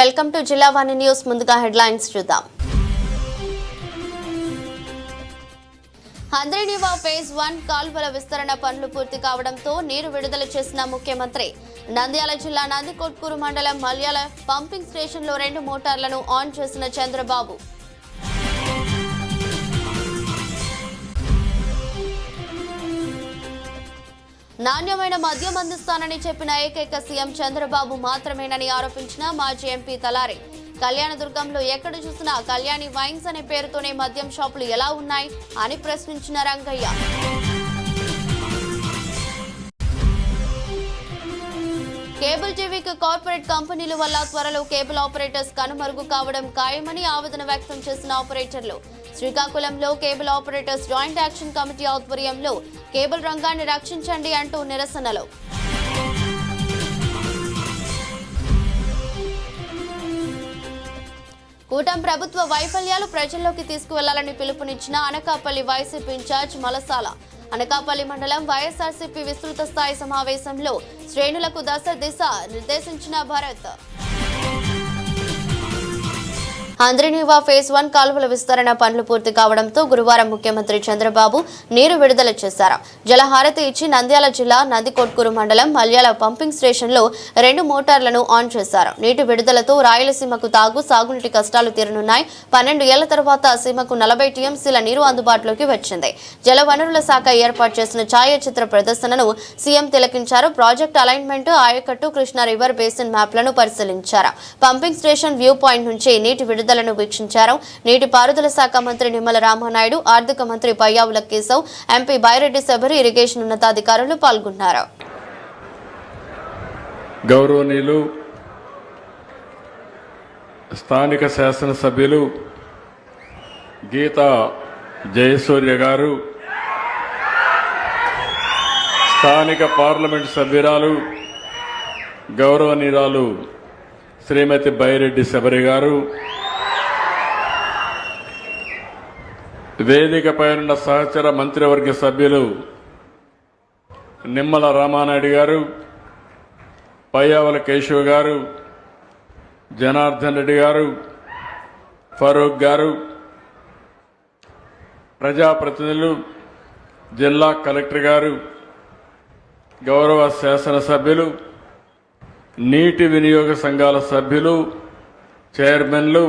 Welcome to జిల్లా వాణి news. ముందుగా headlines చూద్దాం. హంద్రీనివా ఫేజ్ 1 కాల్వల విస్తరణ పనులు పూర్తి కావడంతో నీరు విడుదల చేసిన ముఖ్యమంత్రి. నంద్యాల జిల్లా నందికొట్కూరు మండలం మల్యాల పంపింగ్ స్టేషన్లో 2 మోటార్లను ఆన్ చేసిన చంద్రబాబు. నాణ్యమైన మద్యం అందిస్తానని చెప్పిన ఏకైక సీఎం చంద్రబాబు మాత్రమేనని ఆరోపించిన మాజీ ఎంపీ తలారి. కళ్యాణదుర్గంలో ఎక్కడ చూసినా కళ్యాణి వైన్స్ అనే పేరుతోనే మద్యం షాపులు ఎలా ఉన్నాయి అని ప్రశ్నించిన రంగయ్య. కేబుల్ టీవీకి కార్పొరేట్ కంపెనీల వల్ల త్వరలో కేబుల్ ఆపరేటర్స్ కనుమరుగు కావడం ఖాయమని ఆవేదన వ్యక్తం చేసిన ఆపరేటర్లు. శ్రీకాకుళంలో cable operators joint action committee ఆధ్వర్యంలో కేబుల్ రంగాన్ని రక్షించండి అంటూ నిరసనలు. కూటమి ప్రభుత్వ వైఫల్యాలు ప్రజల్లోకి తీసుకువెళ్లాలని పిలుపునిచ్చిన అనకాపల్లి వైసీపీ ఇన్ఛార్జ్ మలసాల. అనకాపల్లి మండలం వైఎస్ఆర్సీపీ విస్తృత స్థాయి సమావేశంలో శ్రేణులకు దిశ నిర్దేశించిన భరత్. హంద్రీనివా ఫేజ్ 1 కాలువల విస్తరణ పనులు పూర్తి కావడంతో గురువారం ముఖ్యమంత్రి చంద్రబాబు నీరు విడుదల చేశారు. జలహారతి ఇచ్చి నంద్యాల జిల్లా నందికొట్కూరు మండలం మల్యాల పంపింగ్ స్టేషన్లో 2 మోటార్లను ఆన్ చేశారు. నీటి విడుదలతో రాయలసీమకు సాగునీటి కష్టాలు తీరనున్నాయి. 12 ఏళ్ల తర్వాత సీమకు 40 టీఎంసీల నీరు అందుబాటులోకి వచ్చింది. జలవనరుల శాఖ ఏర్పాటు చేసిన ఛాయాచిత్ర ప్రదర్శనను సీఎం తిలకించారు. ప్రాజెక్టు అలైన్మెంట్, ఆయకట్టు, కృష్ణా రివర్ బేసిన్ మ్యాప్లను పరిశీలించారు. పంపింగ్ స్టేషన్ వ్యూ పాయింట్ నుంచి నీటి విడుదలను వీక్షించారు. నీటిపారుదల శాఖ మంత్రి నిమ్మల రామానాయుడు, ఆర్థిక మంత్రి పయ్యావుల కేశవ్, ఎంపీ బైరెడ్డి శబరి, ఇరిగేషన్ ఉన్నతాధికారులు పాల్గొన్నారు. గౌరవనీయులు స్థానిక శాసనసభ్యులు గీతా జయసూర్య గారు, స్థానిక పార్లమెంట్ సభ్యురాలు గౌరవనీయురాలు శ్రీమతి బైరెడ్డి శబరి గారు, వేదికపై ఉన్న సహచర మంత్రివర్గ సభ్యులు నిమ్మల రామానాయుడు గారు, పయ్యావుల కేశవ్ గారు, జనార్దన్ రెడ్డి గారు, ఫరూక్ గారు, ప్రజాప్రతినిధులు, జిల్లా కలెక్టర్ గారు, గౌరవ శాసనసభ్యులు, నీటి వినియోగ సంఘాల సభ్యులు, చైర్మన్లు,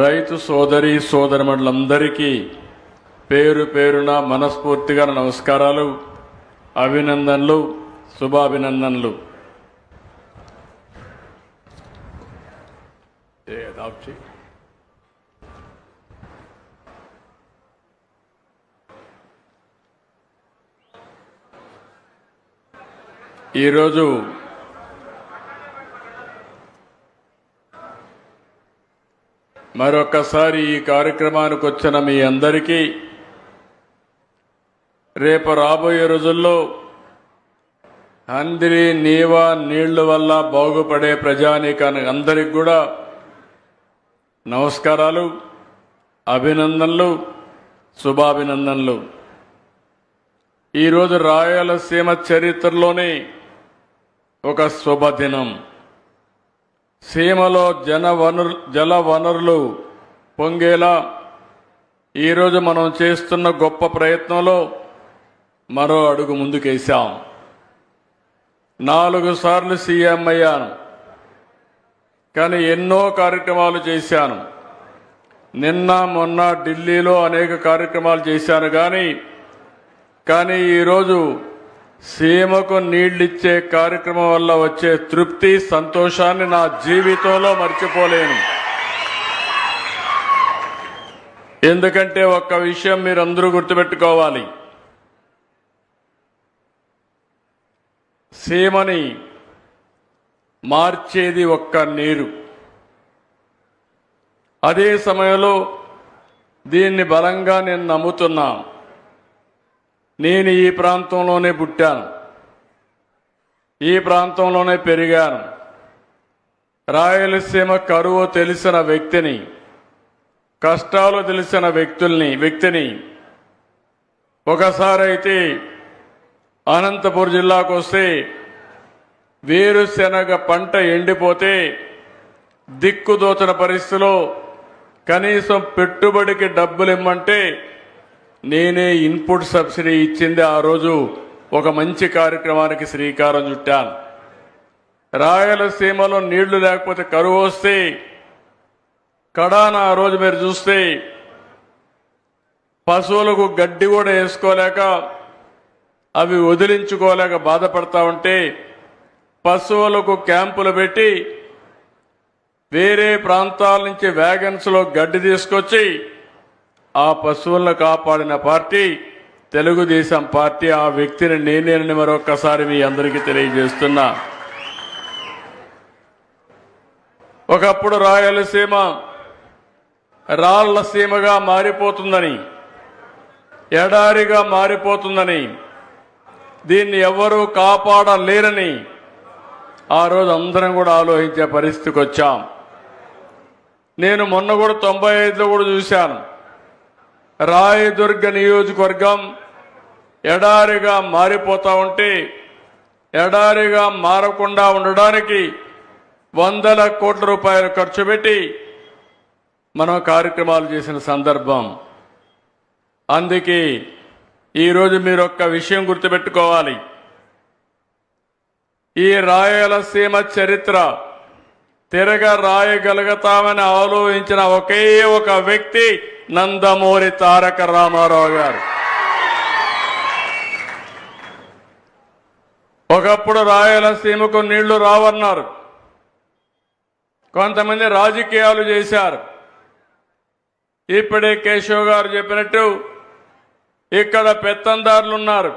రైతు సోదరి సోదరిమణులందరికీ పేరు పేరున మనస్ఫూర్తిగా నమస్కారాలు, అభినందనలు, శుభాభినందనలు. ఈరోజు మరొకసారి ఈ కార్యక్రమానికి వచ్చిన మీ అందరికీ, రేపు రాబోయే రోజుల్లో హంద్రీనివా నీళ్ల వల్ల బాగుపడే ప్రజానీకానికి అందరికి కూడా నమస్కారాలు, అభినందనలు, శుభాభినందనలు. ఈరోజు రాయలసీమ చరిత్రలోనే ఒక శుభదినం. సీమలో జల వనరులు పొంగేలా ఈరోజు మనం చేస్తున్న గొప్ప ప్రయత్నంలో మరో అడుగు ముందుకేశాం. 4 సార్లు సీఎం అయ్యాను, కానీ ఎన్నో కార్యక్రమాలు చేశాను. నిన్న మొన్న ఢిల్లీలో అనేక కార్యక్రమాలు చేశాను. కానీ ఈరోజు సీమకు నీళ్లిచ్చే కార్యక్రమం వల్ల వచ్చే తృప్తి, సంతోషాన్ని నా జీవితంలో మర్చిపోలేను. ఎందుకంటే ఒక్క విషయం మీరందరూ గుర్తుపెట్టుకోవాలి. సీమని మార్చేది ఒక్క నీరు. అదే సమయంలో దీన్ని బలంగా నేను నమ్ముతున్నా. నేను ఈ ప్రాంతంలోనే పుట్టాను, ఈ ప్రాంతంలోనే పెరిగాను. రాయలసీమ కరువు తెలిసిన వ్యక్తిని, కష్టాలు తెలిసిన వ్యక్తిని. ఒకసారి అయితే అనంతపురం జిల్లాకు వస్తే వేరుశెనగ పంట ఎండిపోతే దిక్కుదోచన పరిస్థితిలో కనీసం పెట్టుబడికి డబ్బులు ఇమ్మంటే నేనే ఇన్పుట్ సబ్సిడీ ఇచ్చింది. ఆ రోజు ఒక మంచి కార్యక్రమానికి శ్రీకారం చుట్టాను. రాయలసీమలో నీళ్లు లేకపోతే కరువు వస్తే కడాన ఆ రోజు మీరు చూస్తే పశువులకు గడ్డి కూడా వేసుకోలేక అవి వదిలించుకోలేక బాధపడతా ఉంటే పశువులకు క్యాంపులు పెట్టి వేరే ప్రాంతాల నుంచి వ్యాగన్స్లో గడ్డి తీసుకొచ్చి ఆ పశువులను కాపాడిన పార్టీ తెలుగుదేశం పార్టీ. ఆ వ్యక్తిని నేనేనని మరొక్కసారి మీ అందరికీ తెలియజేస్తున్నా. ఒకప్పుడు రాయలసీమ రాళ్ల సీమగా మారిపోతుందని, ఎడారిగా మారిపోతుందని, దీన్ని ఎవరూ కాపాడలేరని ఆ రోజు అందరం కూడా ఆలోచించే పరిస్థితికి వచ్చాం. నేను మొన్న కూడా 95లో కూడా చూశాను. రాయదుర్గ నియోజకవర్గం ఎడారిగా మారిపోతా ఉంటే ఎడారిగా మారకుండా ఉండడానికి వందల కోట్ల రూపాయలు ఖర్చు పెట్టి మనం కార్యక్రమాలు చేసిన సందర్భం. అందుకే ఈరోజు మీరు ఒక్క విషయం గుర్తుపెట్టుకోవాలి. ఈ రాయలసీమ చరిత్ర తిరగ రాయగలుగుతామని ఆలోచించిన ఒకే ఒక వ్యక్తి నందమూరి తారక రామారావు గారు. ఒకప్పుడు రాయలసీమకు నీళ్లు రావన్నారు. కొంతమంది రాజకీయాలు చేశారు. ఇప్పుడే కేశవ్ గారు చెప్పినట్టు ఇక్కడ పెత్తందారులున్నారు.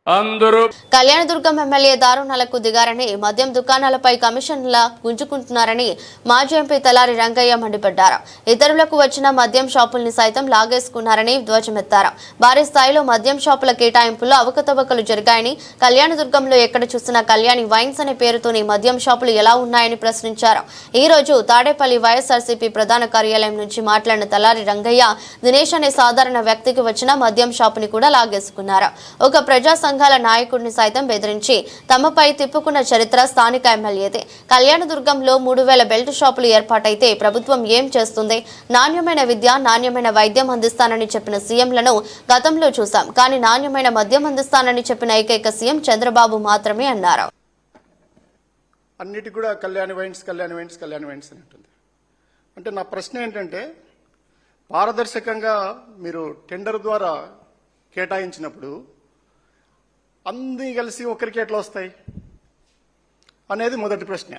అందరూ కళ్యాణదుర్గం ఎమ్మెల్యే దారుణాలకు దిగారని, మద్యం దుకాణాలపై కమిషన్లా గుంజుకుంటున్నారని మాజీ ఎంపీ తలారి రంగయ్య మండిపడ్డారు. ఇతరులకు వచ్చిన మద్యం షాపుల్ని సైతం లాగేసుకున్నారని ధ్వజమెత్తారు. భారీ స్థాయిలో మద్యం షాపుల కేటాయింపుల్లో అవకతవకలు జరిగాయని, కళ్యాణదుర్గంలో ఎక్కడ చూసినా కళ్యాణి వైన్స్ అనే పేరుతోని మద్యం షాపులు ఎలా ఉన్నాయని ప్రశ్నించారు. ఈ రోజు తాడేపల్లి వైఎస్ఆర్సీపీ ప్రధాన కార్యాలయం నుంచి మాట్లాడిన తలారి రంగయ్య, దినేష్ అనే సాధారణ వ్యక్తికి వచ్చిన మద్యం షాపుని కూడా లాగేసుకున్నారు. ఒక ప్రజా సంఘాల నాయకుడిని సైతం బెదిరించి తమపై తిప్పుకున్న చరిత్ర స్థానిక ఎమ్మెల్యేదే. కళ్యాణదుర్గంలో 3000 బెల్ట్ షాపులు ఏర్పాటైతే ప్రభుత్వం ఏం చేస్తుంది? నాణ్యమైన విద్య, నాణ్యమైన వైద్యం అందిస్తానని చెప్పిన సీఎంలను గతంలో చూశాం. కానీ నాణ్యమైన మద్యం అందిస్తానని చెప్పిన ఏకైక సీఎం చంద్రబాబు మాత్రమే అన్నారు. అన్నిటి కూడా కళ్యాణి వైన్స్ అని ఉంటుంది. అంటే నా ప్రశ్న ఏంటంటే, పారదర్శకంగా మీరు టెండర్ ద్వారా కేటాయించినప్పుడు అన్నీ కలిసి ఒకరికి ఎట్లా వస్తాయి అనేది మొదటి ప్రశ్న.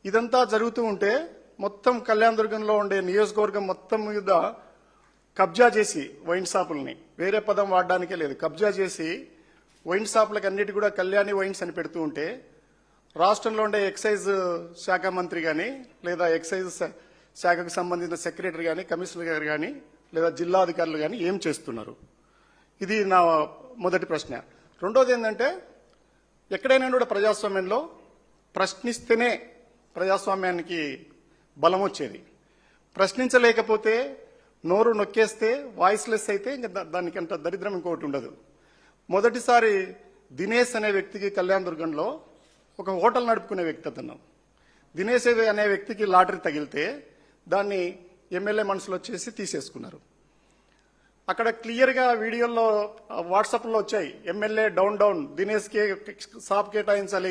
ఇదంతా జరుగుతూ ఉంటే మొత్తం కళ్యాణదుర్గంలో ఉండే నియోజకవర్గం మొత్తం మీద కబ్జా చేసి వైన్ షాపుల్ని, వేరే పదం వాడడానికే లేదు, కబ్జా చేసి వైన్ షాపులకు అన్నిటి కూడా కళ్యాణి వైన్స్ అని పెడుతూ ఉంటే రాష్ట్రంలో ఉండే ఎక్సైజ్ శాఖ మంత్రి కానీ, లేదా ఎక్సైజ్ శాఖకు సంబంధించిన సెక్రటరీ కానీ, కమిషనర్ గారు కానీ, లేదా జిల్లా అధికారులు కానీ ఏం చేస్తున్నారు? ఇది నా మొదటి ప్రశ్న. రెండోది ఏంటంటే, ఎక్కడైనా కూడా ప్రజాస్వామ్యంలో ప్రశ్నిస్తేనే ప్రజాస్వామ్యానికి బలం వచ్చేది. ప్రశ్నించలేకపోతే, నోరు నొక్కేస్తే, వాయిస్లెస్ అయితే ఇంకా దానికి అంత దరిద్రం ఇంకోటి ఉండదు. మొదటిసారి దినేష్ అనే వ్యక్తికి కళ్యాణదుర్గంలో ఒక హోటల్ నడుపుకునే వ్యక్తి అతను. దినేష్ అనే వ్యక్తికి లాటరీ తగిలితే దాన్ని ఎమ్మెల్యే మనుషులు వచ్చేసి తీసేసుకున్నారు. అక్కడ క్లియర్గా వీడియోల్లో వాట్సాప్లో వచ్చాయి, ఎమ్మెల్యే డౌన్ దినేష్కి షాప్ కేటాయించాలి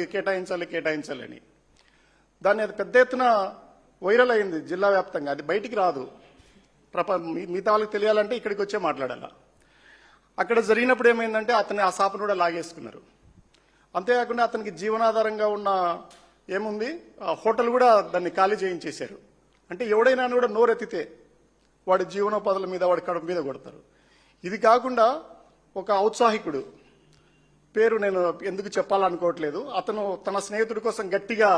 అని. దాన్ని అది పెద్ద ఎత్తున వైరల్ అయింది జిల్లా వ్యాప్తంగా. అది బయటికి రాదు. మిగతా వాళ్ళకి తెలియాలంటే ఇక్కడికి వచ్చే మాట్లాడాల. అక్కడ జరిగినప్పుడు ఏమైందంటే అతన్ని ఆ షాపును కూడా లాగేసుకున్నారు. అంతేకాకుండా అతనికి జీవనాధారంగా ఉన్న ఏముంది, ఆ హోటల్ కూడా దాన్ని ఖాళీ చేయించేశారు. అంటే ఎవడైనా కూడా నోరెత్తితే వాడి జీవనోపాధుల మీద, వాడి కడుపు మీద కొడతారు. ఇది కాకుండా ఒక ఔత్సాహికుడు, పేరు నేను ఎందుకు చెప్పాలనుకోవట్లేదు, అతను తన స్నేహితుడి కోసం గట్టిగా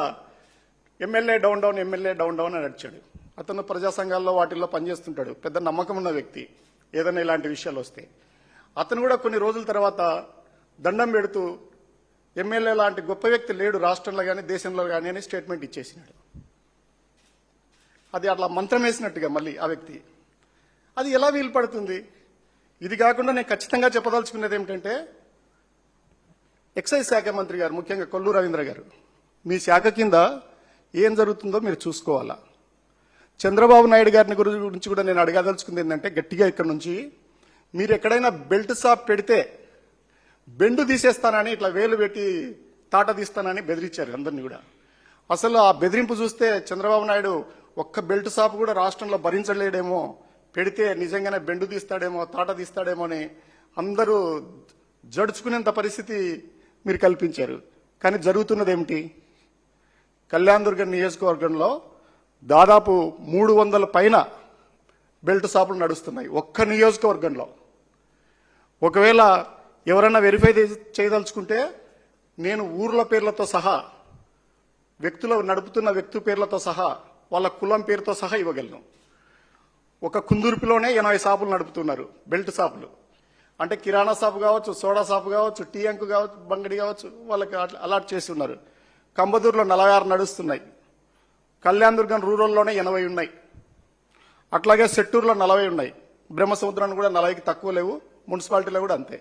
ఎమ్మెల్యే డౌన్ అని నడిచాడు. అతను ప్రజా సంఘాల్లో వాటిల్లో పనిచేస్తుంటాడు, పెద్ద నమ్మకం ఉన్న వ్యక్తి. ఏదైనా ఇలాంటి విషయాలు వస్తే అతను కూడా కొన్ని రోజుల తర్వాత దండం పెడుతూ ఎమ్మెల్యే లాంటి గొప్ప వ్యక్తి లేడు రాష్ట్రంలో కానీ దేశంలో కానీ అని స్టేట్మెంట్ ఇచ్చేసినాడు. అది అట్లా మంత్రం వేసినట్టుగా మళ్ళీ ఆ వ్యక్తి. అది ఎలా వీలు పడుతుంది? ఇది కాకుండా నేను ఖచ్చితంగా చెప్పదలుచుకున్నది ఏమిటంటే, ఎక్సైజ్ శాఖ మంత్రి గారు, ముఖ్యంగా కొల్లు రవీంద్ర గారు, మీ శాఖ కింద ఏం జరుగుతుందో మీరు చూసుకోవాలా. చంద్రబాబు నాయుడు గారిని గురించి కూడా నేను అడగదలుచుకుంది ఏంటంటే, గట్టిగా ఇక్కడ నుంచి మీరు ఎక్కడైనా బెల్ట్ షాప్ పెడితే బెండు తీసేస్తానని, ఇట్లా వేలు పెట్టి తాట తీస్తానని బెదిరించారు అందరినీ కూడా. అసలు ఆ బెదిరింపు చూస్తే చంద్రబాబు నాయుడు ఒక్క బెల్ట్ షాప్ కూడా రాష్ట్రంలో భరించలేడేమో, పెడితే నిజంగానే బెండు తీస్తాడేమో, తాట తీస్తాడేమో అని అందరూ జడుచుకునేంత పరిస్థితి మీరు కల్పించారు. కానీ జరుగుతున్నది ఏమిటి? కళ్యాణదుర్గం నియోజకవర్గంలో దాదాపు 300 పైన బెల్ట్ షాపులు నడుస్తున్నాయి ఒక్క నియోజకవర్గంలో. ఒకవేళ ఎవరైనా వెరిఫై చేయదలుచుకుంటే నేను ఊర్ల పేర్లతో సహా, వ్యక్తులు నడుపుతున్న వ్యక్తి పేర్లతో సహా, వాళ్ళ కులం పేరుతో సహా ఇవ్వగలను. ఒక కుందుర్పిలోనే 80 షాపులు నడుపుతున్నారు, బెల్ట్ షాపులు. అంటే కిరాణా షాపు కావచ్చు, సోడా షాపు కావచ్చు, టీ అంకు కావచ్చు, బంగడి కావచ్చు, వాళ్ళకి అలాట్ చేసి ఉన్నారు. కంబదూరులో 46 నడుస్తున్నాయి. కళ్యాణదుర్గం రూరల్లోనే 80 ఉన్నాయి. అట్లాగే సెట్టూరులో 40 ఉన్నాయి. బ్రహ్మసముద్రాన్ని కూడా 40కి తక్కువ లేవు. మున్సిపాలిటీలో కూడా అంతే.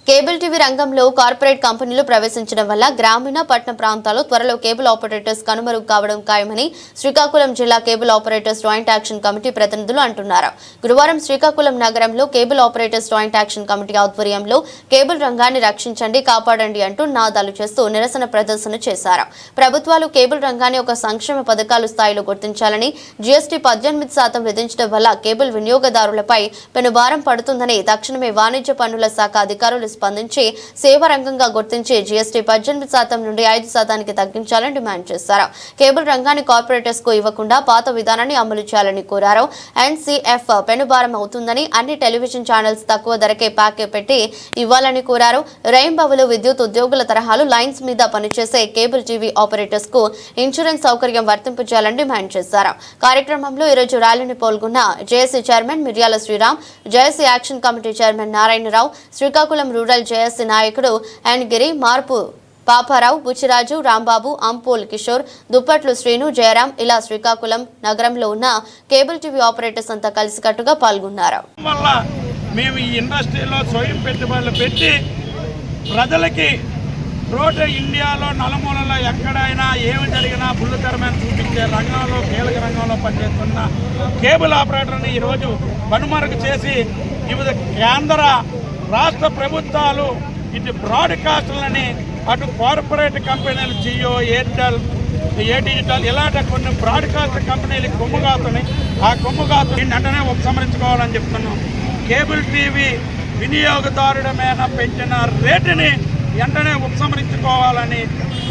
కేబుల్ టీవీ రంగంలో కార్పొరేట్ కంపెనీలు ప్రవేశించడం వల్ల గ్రామీణ పట్టణ ప్రాంతాల్లో త్వరలో కేబుల్ ఆపరేటర్స్ కనుమరుగు కావడం ఖాయమని శ్రీకాకుళం జిల్లా cable operators joint action committee ప్రతినిధులు అంటున్నారు. గురువారం శ్రీకాకుళం నగరంలో cable operators joint action committee ఆధ్వర్యంలో కేబుల్ రంగాన్ని రక్షించండి, కాపాడండి అంటూ నాదాలు చేస్తూ నిరసన ప్రదర్శన చేశారు. ప్రభుత్వాలు కేబుల్ రంగాన్ని ఒక సంక్షేమ పథకాలు స్థాయిలో గుర్తించాలని, జీఎస్టీ 18% విధించడం వల్ల కేబుల్ వినియోగదారులపై పెనుభారం పడుతుందని తక్షణమే వాణిజ్య పన్నుల శాఖ అధికారులు స్పందించి సేవా రంగంగా గుర్తించి జీఎస్టీ 18% నుండి 5% తగ్గించాలని డిమాండ్ చేశారు. కేబుల్ రంగాన్ని కార్పొరేటర్స్ కు ఇవ్వకుండా పాత విధానాన్ని అమలు చేయాలని కోరారు. ఎన్సీఎఫ్ పెనుభారం అవుతుందని, అన్ని టెలివిజన్ ఛానల్స్ తక్కువ ధరకే ప్యాకే పెట్టి ఇవ్వాలని కోరారు. రెయిన్బోవులు విద్యుత్ ఉద్యోగుల తరహాలు లైన్స్ మీద పనిచేసే కేబుల్ టీవీ ఆపరేటర్స్ కు ఇన్సూరెన్స్ సౌకర్యం వర్తింపజేయాలని డిమాండ్ చేశారు. కార్యక్రమంలో ఈరోజు ర్యాలీని పాల్గొన్న JAC chairman Miryala Sriram, JAC action committee chairman Narayana Rao, Srikakulam rural JAC నాయకుడు అండ్ గిరి, మార్పు పాపారావు, బుచ్చిరాజు, రాంబాబు, అంపోల్ కిషోర్, దుప్పట్లు శ్రీను, జయరాం ఇలా శ్రీకాకుళం నగరంలో ఉన్న కేబుల్ టీవీ ఆపరేటర్స్ అంతా కలిసికట్టుగా పాల్గొన్నారు. మేము ఈ ఇండస్ట్రీలో స్వయం పెట్టుబడులు పెట్టి ప్రజలకి రోడ్డు ఇండియాలో నలుమూలలో ఎక్కడైనా ఏమి జరిగినా బుల్లితెరమైన చూపించే రంగంలో, కీలక రంగంలో పనిచేస్తున్న కేబుల్ ఆపరేటర్ని ఈరోజు కనుమరుగు చేసి వివిధ కేంద్ర రాష్ట్ర ప్రభుత్వాలు ఇటు బ్రాడ్కాస్టర్లని, అటు కార్పొరేట్ కంపెనీలు జియో, ఎయిర్టెల్, ఏ డిజిటల్ ఇలాంటి కొన్ని బ్రాడ్కాస్ట్ కంపెనీలకు కొమ్ముగాతున్నాయి. ఆ కొమ్ముగాతు వెంటనే ఉపసంహరించుకోవాలని చెప్తున్నాం. కేబుల్ టీవీ వినియోగదారుల మీద పెంచిన రేటుని వెంటనే ఉపసంహరించుకోవాలని,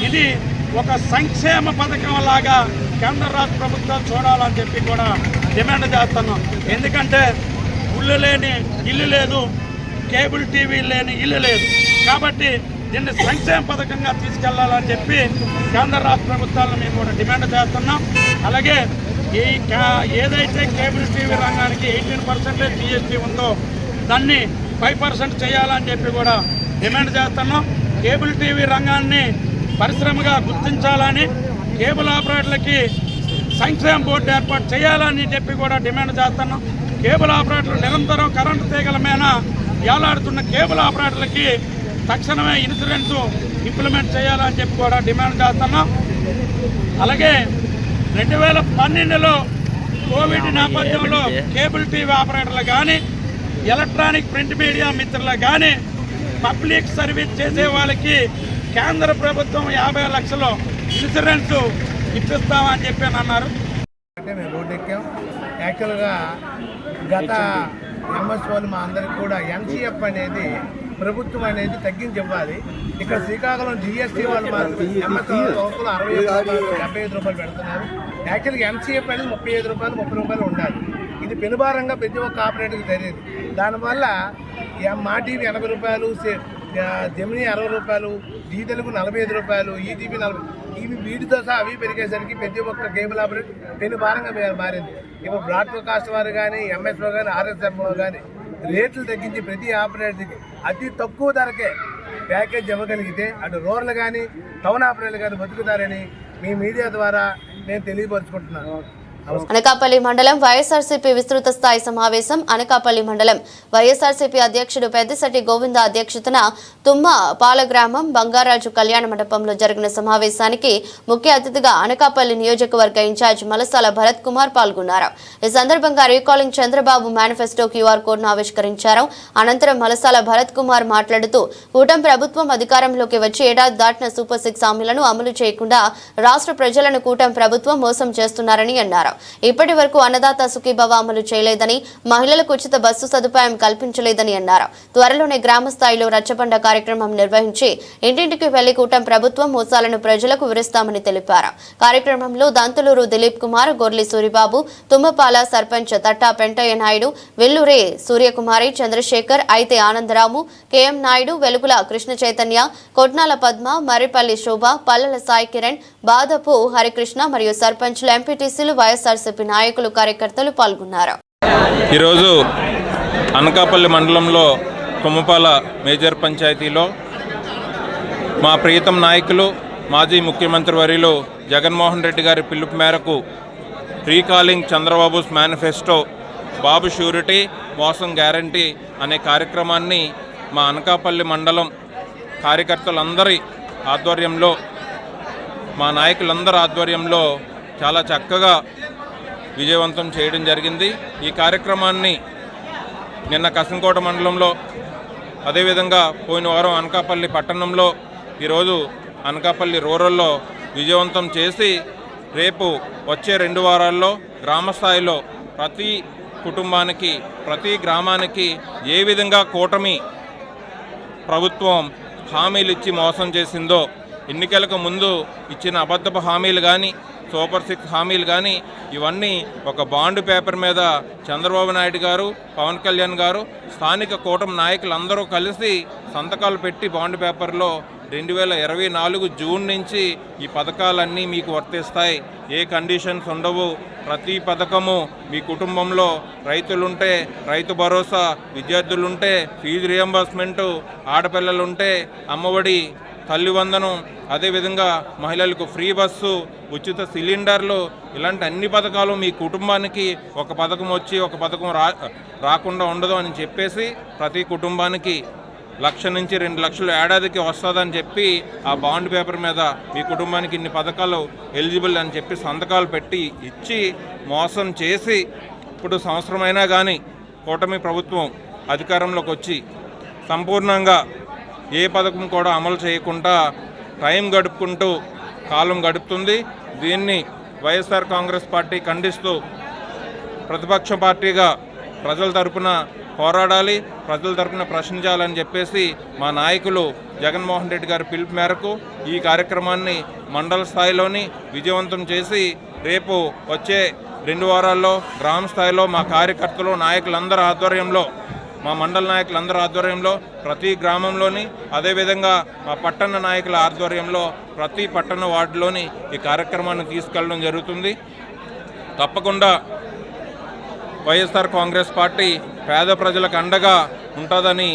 ఇది ఒక సంక్షేమ పథకం లాగా కేంద్ర రాష్ట్ర ప్రభుత్వాలు చూడాలని చెప్పి కూడా డిమాండ్ చేస్తున్నాం. ఎందుకంటే ఉల్లు లేని ఇల్లు లేదు, కేబుల్ టీవీ లేని ఇల్లు లేదు. కాబట్టి దీన్ని సంక్షేమ పథకంగా తీసుకెళ్లాలని చెప్పి కేంద్ర రాష్ట్ర ప్రభుత్వాలను మేము కూడా డిమాండ్ చేస్తున్నాం. అలాగే ఏదైతే కేబుల్ టీవీ రంగానికి 18% జీఎస్టీ ఉందో దాన్ని 5% చేయాలని చెప్పి కూడా డిమాండ్ చేస్తున్నాం. కేబుల్ టీవీ రంగాన్ని పరిశ్రమగా గుర్తించాలని, కేబుల్ ఆపరేటర్లకి సంక్షేమ బోర్డు ఏర్పాటు చేయాలని చెప్పి కూడా డిమాండ్ చేస్తున్నాం. కేబుల్ ఆపరేటర్లు నిరంతరం కరెంటు తీగల మీద ఏలాడుతున్న కేబుల్ ఆపరేటర్లకి తక్షణమే ఇన్సూరెన్స్ ఇంప్లిమెంట్ చేయాలని చెప్పి కూడా డిమాండ్ చేస్తున్నాం. అలాగే 2012లో కోవిడ్ నేపథ్యంలో కేబుల్ టీవీ ఆపరేటర్లు కానీ, ఎలక్ట్రానిక్ ప్రింట్ మీడియా మిత్రులు కానీ పబ్లిక్ సర్వీస్ చేసే వాళ్ళకి కేంద్ర ప్రభుత్వం 50 లక్షలు ఇన్సూరెన్స్ ఇప్పిస్తామని చెప్పి అన్నారు. మేము రోడ్డు ఎక్కాం. యాక్చువల్గా గత ఎంఎస్ వాళ్ళు మా అందరికి కూడా ఎన్సీఎఫ్ అనేది ప్రభుత్వం అనేది తగ్గించి ఇవ్వాలి. ఇక్కడ శ్రీకాకుళం జీఎస్టీ వాళ్ళు ఎంఎస్ వస్తువులు 65 రూపాయలు పెడుతున్నారు. యాక్చువల్గా ఎన్సీఎఫ్ అనేది 35 రూపాయలు 30 రూపాయలు ఉండాలి. ఇది పెనుభారంగా ప్రతి ఒక్క ఆపరేటర్కి తెలియదు. దానివల్ల మా టీవీ 80 రూపాయలు, జెమినీ 60 రూపాయలు, జీ తెలుగు 45 రూపాయలు, ఈటీవీ 40, ఇవి వీటితో సహా అవి పెరిగేసరికి ప్రతి ఒక్క కేబుల్ ఆపరేటర్ పెనుభారంగా మారింది. ఇప్పుడు బ్రాడ్కాస్ట్ వారు కానీ, ఎంఎస్ఓ కానీ, ఆర్ఎస్ఎఫ్ఓ కానీ రేట్లు తగ్గించి ప్రతి ఆపరేటర్కి అతి తక్కువ ధరకే ప్యాకేజ్ ఇవ్వగలిగితే అటు రూరల్ కానీ టౌన్ ఆపరేటర్లు కానీ బతుకుతారని మీ మీడియా ద్వారా నేను తెలియపరుచుకుంటున్నాను. అనకాపల్లి మండలం వైఎస్ఆర్సీపీ విస్తృత స్థాయి సమావేశం. అనకాపల్లి మండలం వైఎస్ఆర్సీపీ అధ్యక్షుడు పెద్దిశెట్టి గోవింద అధ్యక్షతన తుమ్మ పాలగ్రామం బంగారాజు కళ్యాణ మండపంలో జరిగిన సమావేశానికి ముఖ్య అతిథిగా అనకాపల్లి నియోజకవర్గ ఇన్ఛార్జ్ మలసాల భరత్ కుమార్ పాల్గొన్నారు. ఈ సందర్భంగా రీకాలింగ్ చంద్రబాబు మేనిఫెస్టో క్యూఆర్ కోడ్ను ఆవిష్కరించారు. అనంతరం మలసాల భరత్ కుమార్ మాట్లాడుతూ కూటమి ప్రభుత్వం అధికారంలోకి వచ్చి ఏడాది దాటిన సూపర్ 6 హామీలను అమలు చేయకుండా రాష్ట్ర ప్రజలను కూటమి ప్రభుత్వం మోసం చేస్తున్నారని అన్నారు. ఇప్పటి వరకు అన్నదాత సుఖీభవ అమలు చేయలేదని, మహిళలకు ఉచిత బస్సు సదుపాయం కల్పించలేదని అన్నారు. త్వరలోనే గ్రామ స్థాయిలో రచ్చబండ కార్యక్రమం నిర్వహించి ఇంటింటికి వెళ్లి కూటమి ప్రభుత్వం మోసాలను ప్రజలకు వివరిస్తామని తెలిపారు. కార్యక్రమంలో దంతులూరు దిలీప్ కుమార్, గొర్లి సూరిబాబు, తుమ్మపాల సర్పంచ్ తట్టా పెంటయ్య నాయుడు, వెల్లూరే సూర్యకుమారి, చంద్రశేఖర్, అయితే ఆనందరాము, కెఎం నాయుడు, వెలుగుల కృష్ణ చైతన్య, కొట్నాల పద్మ, మర్రిపల్లి శోభ, పల్లెల సాయి కిరణ్, బాదపు హరికృష్ణ మరియు సర్పంచ్లు, ఎంపీటీసీలు, వైఎస్ఆర్సీపీ నాయకులు, కార్యకర్తలు పాల్గొన్నారు. ఈరోజు అనకాపల్లి మండలంలో తుమ్మపాల మేజర్ పంచాయతీలో మా ప్రియతమ నాయకులు మాజీ ముఖ్యమంత్రి వర్యులు జగన్మోహన్ రెడ్డి గారి పిలుపు మేరకు రీకాలింగ్ చంద్రబాబు మేనిఫెస్టో బాబు షూరిటీ మోసం గ్యారంటీ అనే కార్యక్రమాన్ని మా అనకాపల్లి మండలం కార్యకర్తలందరి ఆధ్వర్యంలో, మా నాయకులందరి ఆధ్వర్యంలో చాలా చక్కగా విజయవంతం చేయడం జరిగింది. ఈ కార్యక్రమాన్ని నిన్న కసంకోట మండలంలో, అదేవిధంగా పోయిన వారం అనకాపల్లి పట్టణంలో, ఈరోజు అనకాపల్లి రూరల్లో విజయవంతం చేసి రేపు వచ్చే 2 వారాల్లో గ్రామ స్థాయిలో ప్రతి కుటుంబానికి, ప్రతి గ్రామానికి ఏ విధంగా కూటమి ప్రభుత్వం హామీలు ఇచ్చి మోసం చేసిందో, ఎన్నికలకు ముందు ఇచ్చిన అబద్ధపు హామీలు కానీ, సూపర్ 6 హామీలు కానీ, ఇవన్నీ ఒక బాండ్ పేపర్ మీద చంద్రబాబు నాయుడు గారు, పవన్ కళ్యాణ్ గారు, స్థానిక కూటమి నాయకులందరూ కలిసి సంతకాలు పెట్టి బాండ్ పేపర్లో 2024 జూన్ నుంచి ఈ పథకాలన్నీ మీకు వర్తిస్తాయి, ఏ కండిషన్స్ ఉండవు, ప్రతి పథకము మీ కుటుంబంలో రైతులుంటే రైతు భరోసా, విద్యార్థులుంటే ఫీజు రియంబర్స్మెంటు, ఆడపిల్లలుంటే అమ్మఒడి, తల్లి వందనం, అదేవిధంగా మహిళలకు ఫ్రీ బస్సు, ఉచిత సిలిండర్లు, ఇలాంటి అన్ని పథకాలు మీ కుటుంబానికి ఒక పథకం వచ్చి ఒక పథకం రాకుండా ఉండదు అని చెప్పేసి ప్రతి కుటుంబానికి 1,00,000 నుంచి 2 లక్షలు ఏడాదికి వస్తుందని చెప్పి ఆ బాండ్ పేపర్ మీద మీ కుటుంబానికి ఇన్ని పథకాలు ఎలిజిబుల్ అని చెప్పి సంతకాలు పెట్టి ఇచ్చి మోసం చేసి ఇప్పుడు సంవత్సరమైనా కానీ కూటమి ప్రభుత్వం అధికారంలోకి వచ్చి సంపూర్ణంగా ఏ పథకం కూడా అమలు చేయకుండా టైం గడుపుకుంటూ కాలం గడుపుతుంది. దీన్ని వైఎస్ఆర్ కాంగ్రెస్ పార్టీ ఖండిస్తూ ప్రతిపక్ష పార్టీగా ప్రజల తరపున పోరాడాలి, ప్రజల తరపున ప్రశ్నించాలని చెప్పేసి మా నాయకులు జగన్మోహన్ రెడ్డి గారి పిలుపు మేరకు ఈ కార్యక్రమాన్ని మండల స్థాయిలోని విజయవంతం చేసి రేపు వచ్చే 2 వారాల్లో గ్రామ స్థాయిలో మా కార్యకర్తలు, నాయకులందరి ఆధ్వర్యంలో, మా మండల నాయకులందరి ఆధ్వర్యంలో ప్రతి గ్రామంలోని, అదేవిధంగా మా పట్టణ నాయకుల ఆధ్వర్యంలో ప్రతి పట్టణ వార్డులోని ఈ కార్యక్రమాన్ని తీసుకెళ్ళడం జరుగుతుంది. తప్పకుండా వైఎస్ఆర్ కాంగ్రెస్ పార్టీ పేద ప్రజలకు అండగా ఉంటుందని,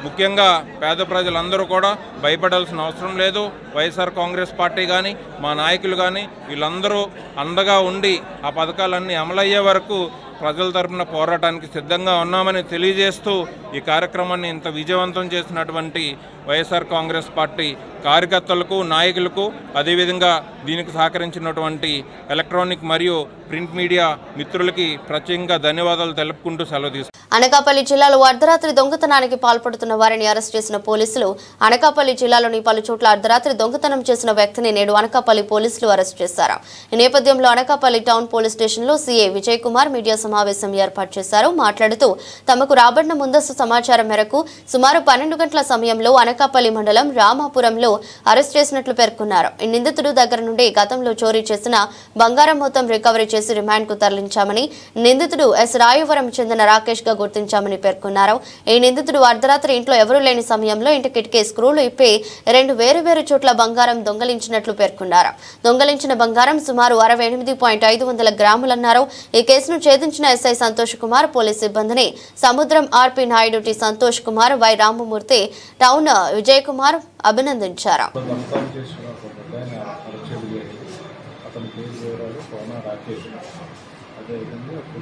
ముఖ్యంగా పేద ప్రజలందరూ కూడా భయపడాల్సిన అవసరం లేదు. వైఎస్ఆర్ కాంగ్రెస్ పార్టీ కానీ, మా నాయకులు కానీ వీళ్ళందరూ అండగా ఉండి ఆ పథకాలన్నీ అమలయ్యే వరకు ప్రజల తరపున పోరాటానికి సిద్ధంగా ఉన్నామని తెలియజేస్తూ ఈ కార్యక్రమాన్ని ఇంత విజయవంతం చేసినటువంటి వైఎస్ఆర్ కాంగ్రెస్ పార్టీ కార్యకర్తలకు, నాయకులకు, అదేవిధంగా దీనికి సహకరించినటువంటి ఎలక్ట్రానిక్ మరియు ప్రింట్ మీడియా మిత్రులకి ప్రత్యేకంగా ధన్యవాదాలు తెలుపుకుంటూ సెలవు తీసుకుంటారు. అనకాపల్లి జిల్లాలో అర్ధరాత్రి దొంగతనానికి పాల్పడుతున్న వారిని అరెస్ట్ చేసిన పోలీసులు. అనకాపల్లి జిల్లాలోని పలు చోట్ల అర్ధరాత్రి దొంగతనం చేసిన వ్యక్తిని నేడు అనకాపల్లి పోలీసులు అరెస్ట్ చేశారు. ఈ నేపథ్యంలో అనకాపల్లి టౌన్ పోలీస్ స్టేషన్లో సీఏ విజయ్ కుమార్ మీడియా సమావేశం ఏర్పాటు చేశారు. మాట్లాడుతూ తమకు రాబడిన ముందస్తు సమాచారం మేరకు సుమారు 12 గంటల సమయంలో అనకాపల్లి మండలం రామాపురంలో అరెస్ట్ చేసినట్లు పేర్కొన్నారు. ఈ నిందితుడు దగ్గర నుండి గతంలో చోరీ చేసిన బంగారం మొత్తం రికవరీ చేసి రిమాండ్ కు తరలించామని, నిందితుడు ఎస్ రాయవరం చెందిన రాకేష్ గా గుర్తించామని పేర్కొన్నారు. ఈ నిందితుడు అర్ధరాత్రి ఇంట్లో ఎవరూ లేని సమయంలో ఇంటి కిటికీ స్క్రూలు ఇప్పి 2 వేరువేరు చోట్ల బంగారం దొంగలించినట్లు పేర్కొన్నారు. దొంగలించిన బంగారం సుమారు 68.500 గ్రాములన్నారు. ఈ కేసును ఛేదించిన ఎస్ఐ సంతోష్ కుమార్, పోలీస్ సిబ్బందిని Samudram RP Naidu, T Santosh Kumar, Y Ramamurthy, town Vijay Kumar అభినందించారు.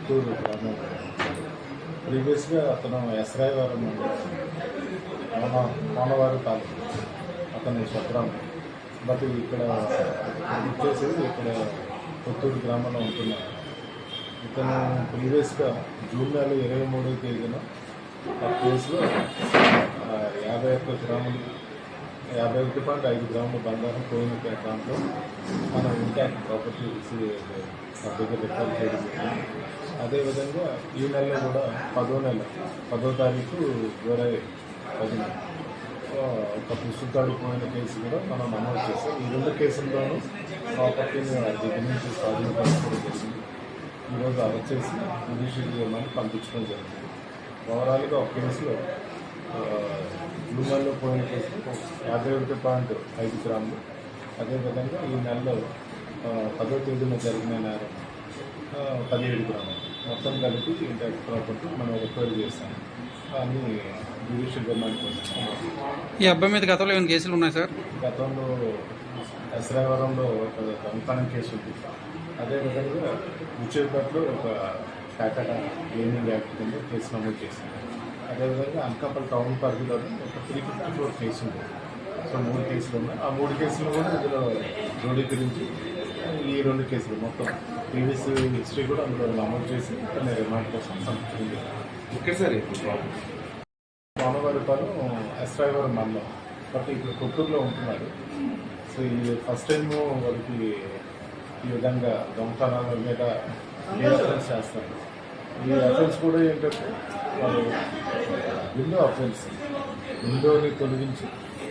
పుత్తూరు గ్రామం. ప్రీవియస్గా అతను ఎస్రాయవరం కోనవారి తాలూకు అతని స్వగ్రామం. బట్ ఇక్కడ వచ్చేసేది ఇక్కడ పుత్తూరు గ్రామంలో ఉంటున్నాడు. ఇతను ప్రీవియస్గా జూన్ నెల 23వ తేదీన ఆ కేసులో 51 గ్రాములు 51.5 గ్రాముల బంగారం పోయిన దాంట్లో మన ఇంటాక్ట్ ప్రాపర్టీ దగ్గర రికార్డ్ చేయడం జరిగింది. అదేవిధంగా ఈ నెలలో కూడా 10వ తారీఖు జూలై 10న ఒక పుస్తకాడు పోయిన కేసు కూడా మనం నమోదు చేస్తాం. ఈ 2 కేసుల్లోనూ ప్రాపర్టీని దగ్గర నుంచి స్వాధీనపరచుకోవడం జరిగింది. ఈరోజు అరెస్ట్ చేసి జ్యుడిషియల్ రిమాండ్ పంపించడం జరిగింది. ఓవరాల్గా ఒక కేసులో జూన్ నెలలో పోయిన కేసులో 51.5 గ్రాములు, అదేవిధంగా ఈ నెలలో 10వ తేదీన జరిగిన నేరం 17 గ్రాములు, మొత్తం కలిపి ఇంటాక్ట్ ప్రాపర్టీ మనం రికవరీ చేస్తాం. అన్ని జ్యుడిషియల్ రిమాండ్ కోసం. ఈ అబ్బాయి మీద గతంలో ఏమైనా కేసులు ఉన్నాయి సార్? గతంలో ఎస్రాయవరంలో ఒక దొంగతనం కేసు ఉంది. అదేవిధంగా ఉచ్చేపేటలో ఒక ఫ్యాక్టరీ గేమింగ్ యాక్ట్ కింద కేసు నమోదు చేసింది. అదేవిధంగా అనకాపల్లి టౌన్ పరిధిలో ఒక 354 కేసు ఉంది. సో 3 కేసులు ఉన్నాయి. ఆ 3 కేసులు కూడా ఇందులో ధృవీకరించి ఈ 2 కేసులు మొత్తం ప్రీవియస్ హిస్టరీ కూడా అందులో నమోదు చేసి కొన్ని రిమాండ్ కోసం సంపించింది. ఇక్కడ సార్ కోనవారిపాలెం ఎస్రాయవరం మండలం, బట్ ఇప్పుడు పుత్తూరులో ఉంటున్నారు. సో ఈ ఫస్ట్ టైము వాళ్ళకి ఈ విధంగా దొంగతనాల మీద రిఫరెన్స్ చేస్తారు. ఈ అఫెన్స్ కూడా ఏంటంటే వాళ్ళు విండోని తొలగించి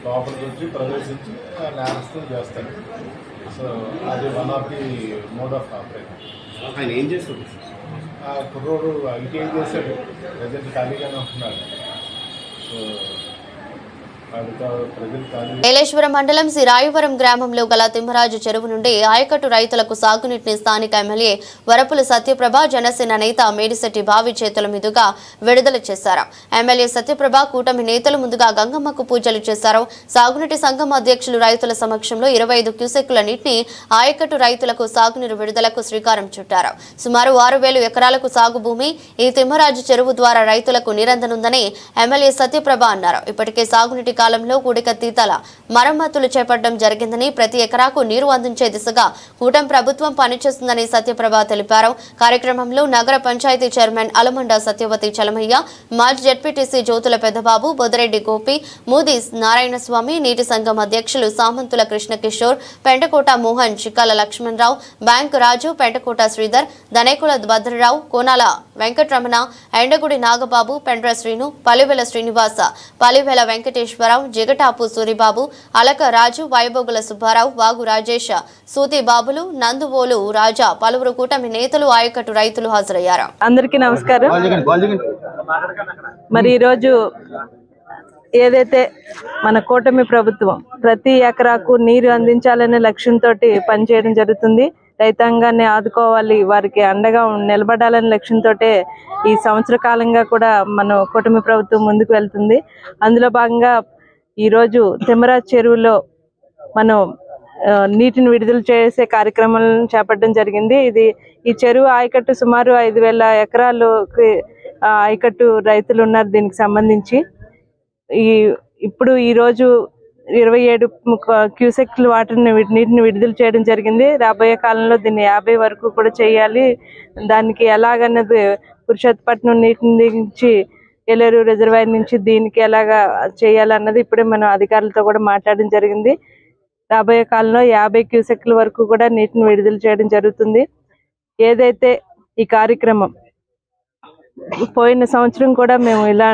లోపలికి వచ్చి ప్రవేశించి నేరస్తులు చేస్తారు. సో అది one of the mode of operation. ఆయన ఏం చేస్తుంది? ఆ కుర్రోడు ఐటీఐ చేశాడు, ప్రజెంట్ ఖాళీగానే ఉంటున్నాడు. సో ఏలేశ్వరం మండలం రాయవరం గ్రామంలో గల తిమ్మరాజు చెరువు నుండి ఆయకట్టు రైతులకు సాగునీటిని స్థానిక ఎమ్మెల్యే వరపుల సత్యప్రభ జనసేన నేత మేడిశెట్టి బావి చేతుల మీదుగా విడుదల చేశారు. ఎమ్మెల్యే సత్యప్రభ కూటమి నేతలు ముందుగా గంగమ్మకు పూజలు చేశారు. సాగునీటి సంఘం అధ్యక్షులు రైతుల సమక్షంలో 25 క్యూసెక్కుల నీటిని ఆయకట్టు రైతులకు సాగునీరు విడుదలకు శ్రీకారం చుట్టారు. సుమారు 6,000 ఎకరాలకు సాగు భూమి ఈ తిమ్మరాజు చెరువు ద్వారా రైతులకు నిరందనుందని ఎమ్మెల్యే సత్యప్రభ అన్నారు. ఇప్పటికే సాగునీటి కాలంలో కూడికతీతల మరమ్మతులు చేపట్టడం జరిగిందని, ప్రతి ఎకరాకు నీరు అందించే దిశగా కూటమి ప్రభుత్వం పనిచేస్తుందని సత్యప్రభ తెలిపారు. కార్యక్రమంలో నగర పంచాయతీ చైర్మన్ అలమండ సత్యవతి చలమయ్య, మాజీ జెడ్పీటీసీ జ్యోతుల పెద్దబాబు, బొదరెడ్డి గోపి, మూదీస్ నారాయణస్వామి, నీటి సంఘం అధ్యక్షులు సామంతుల కృష్ణకిషోర్, పెంటకోట మోహన్, చిక్కాల లక్ష్మణరావు, బ్యాంకు రాజు, పెంటకోట శ్రీధర్, దనేకుల భద్రరావు, కోనాల వెంకటరమణ, ఎండగుడి నాగబాబు, పెండ్ర శ్రీను, పలివెల శ్రీనివాస, పలివెల వెంకటేశ్వరరావు, జిగటాపు సూరిబాబు, అలక రాజు, వైభోగుల సుబ్బారావు, వాగు రాజేష్, సూతి బాబులు, నందువోలు రాజా, పలువురు కూటమి నేతలు, ఆయకట్టు రైతులు హాజరయ్యారు. అందరికీ నమస్కారం. మరి ఈరోజు ఏదైతే మన కూటమి ప్రభుత్వం ప్రతి ఎకరాకు నీరు అందించాలనే లక్ష్యంతో పనిచేయడం జరుగుతుంది. రైతాంగాన్ని ఆదుకోవాలి, వారికి అండగా నిలబడాలనే లక్ష్యంతో ఈ సంవత్సర కాలంగా కూడా మన కూటమి ప్రభుత్వం ముందుకు వెళ్తుంది. అందులో భాగంగా ఈరోజు తిమ్మరాజు చెరువులో మనం నీటిని విడుదల చేసే కార్యక్రమాలను చేపట్టడం జరిగింది. ఈ చెరువు ఆయకట్టు సుమారు 5,000 ఎకరాలకి ఆయకట్టు రైతులు ఉన్నారు. దీనికి సంబంధించి ఇప్పుడు ఈరోజు 27 క్యూసెక్ల నీటిని విడుదల చేయడం జరిగింది. రాబోయే కాలంలో దీన్ని 50 వరకు కూడా చేయాలి. దానికి ఎలాగన్నది పురుషోత్తపట్నం నీటి నుంచి ఏలేరు రిజర్వాయర్ నుంచి దీనికి ఎలాగా చేయాలన్నది ఇప్పుడే మనం అధికారులతో కూడా మాట్లాడడం జరిగింది. రాబోయే కాలంలో 50 క్యూసెక్ల వరకు కూడా నీటిని విడుదల చేయడం జరుగుతుంది. ఏదైతే ఈ కార్యక్రమం పోయిన సంవత్సరం కూడా మేము ఇలా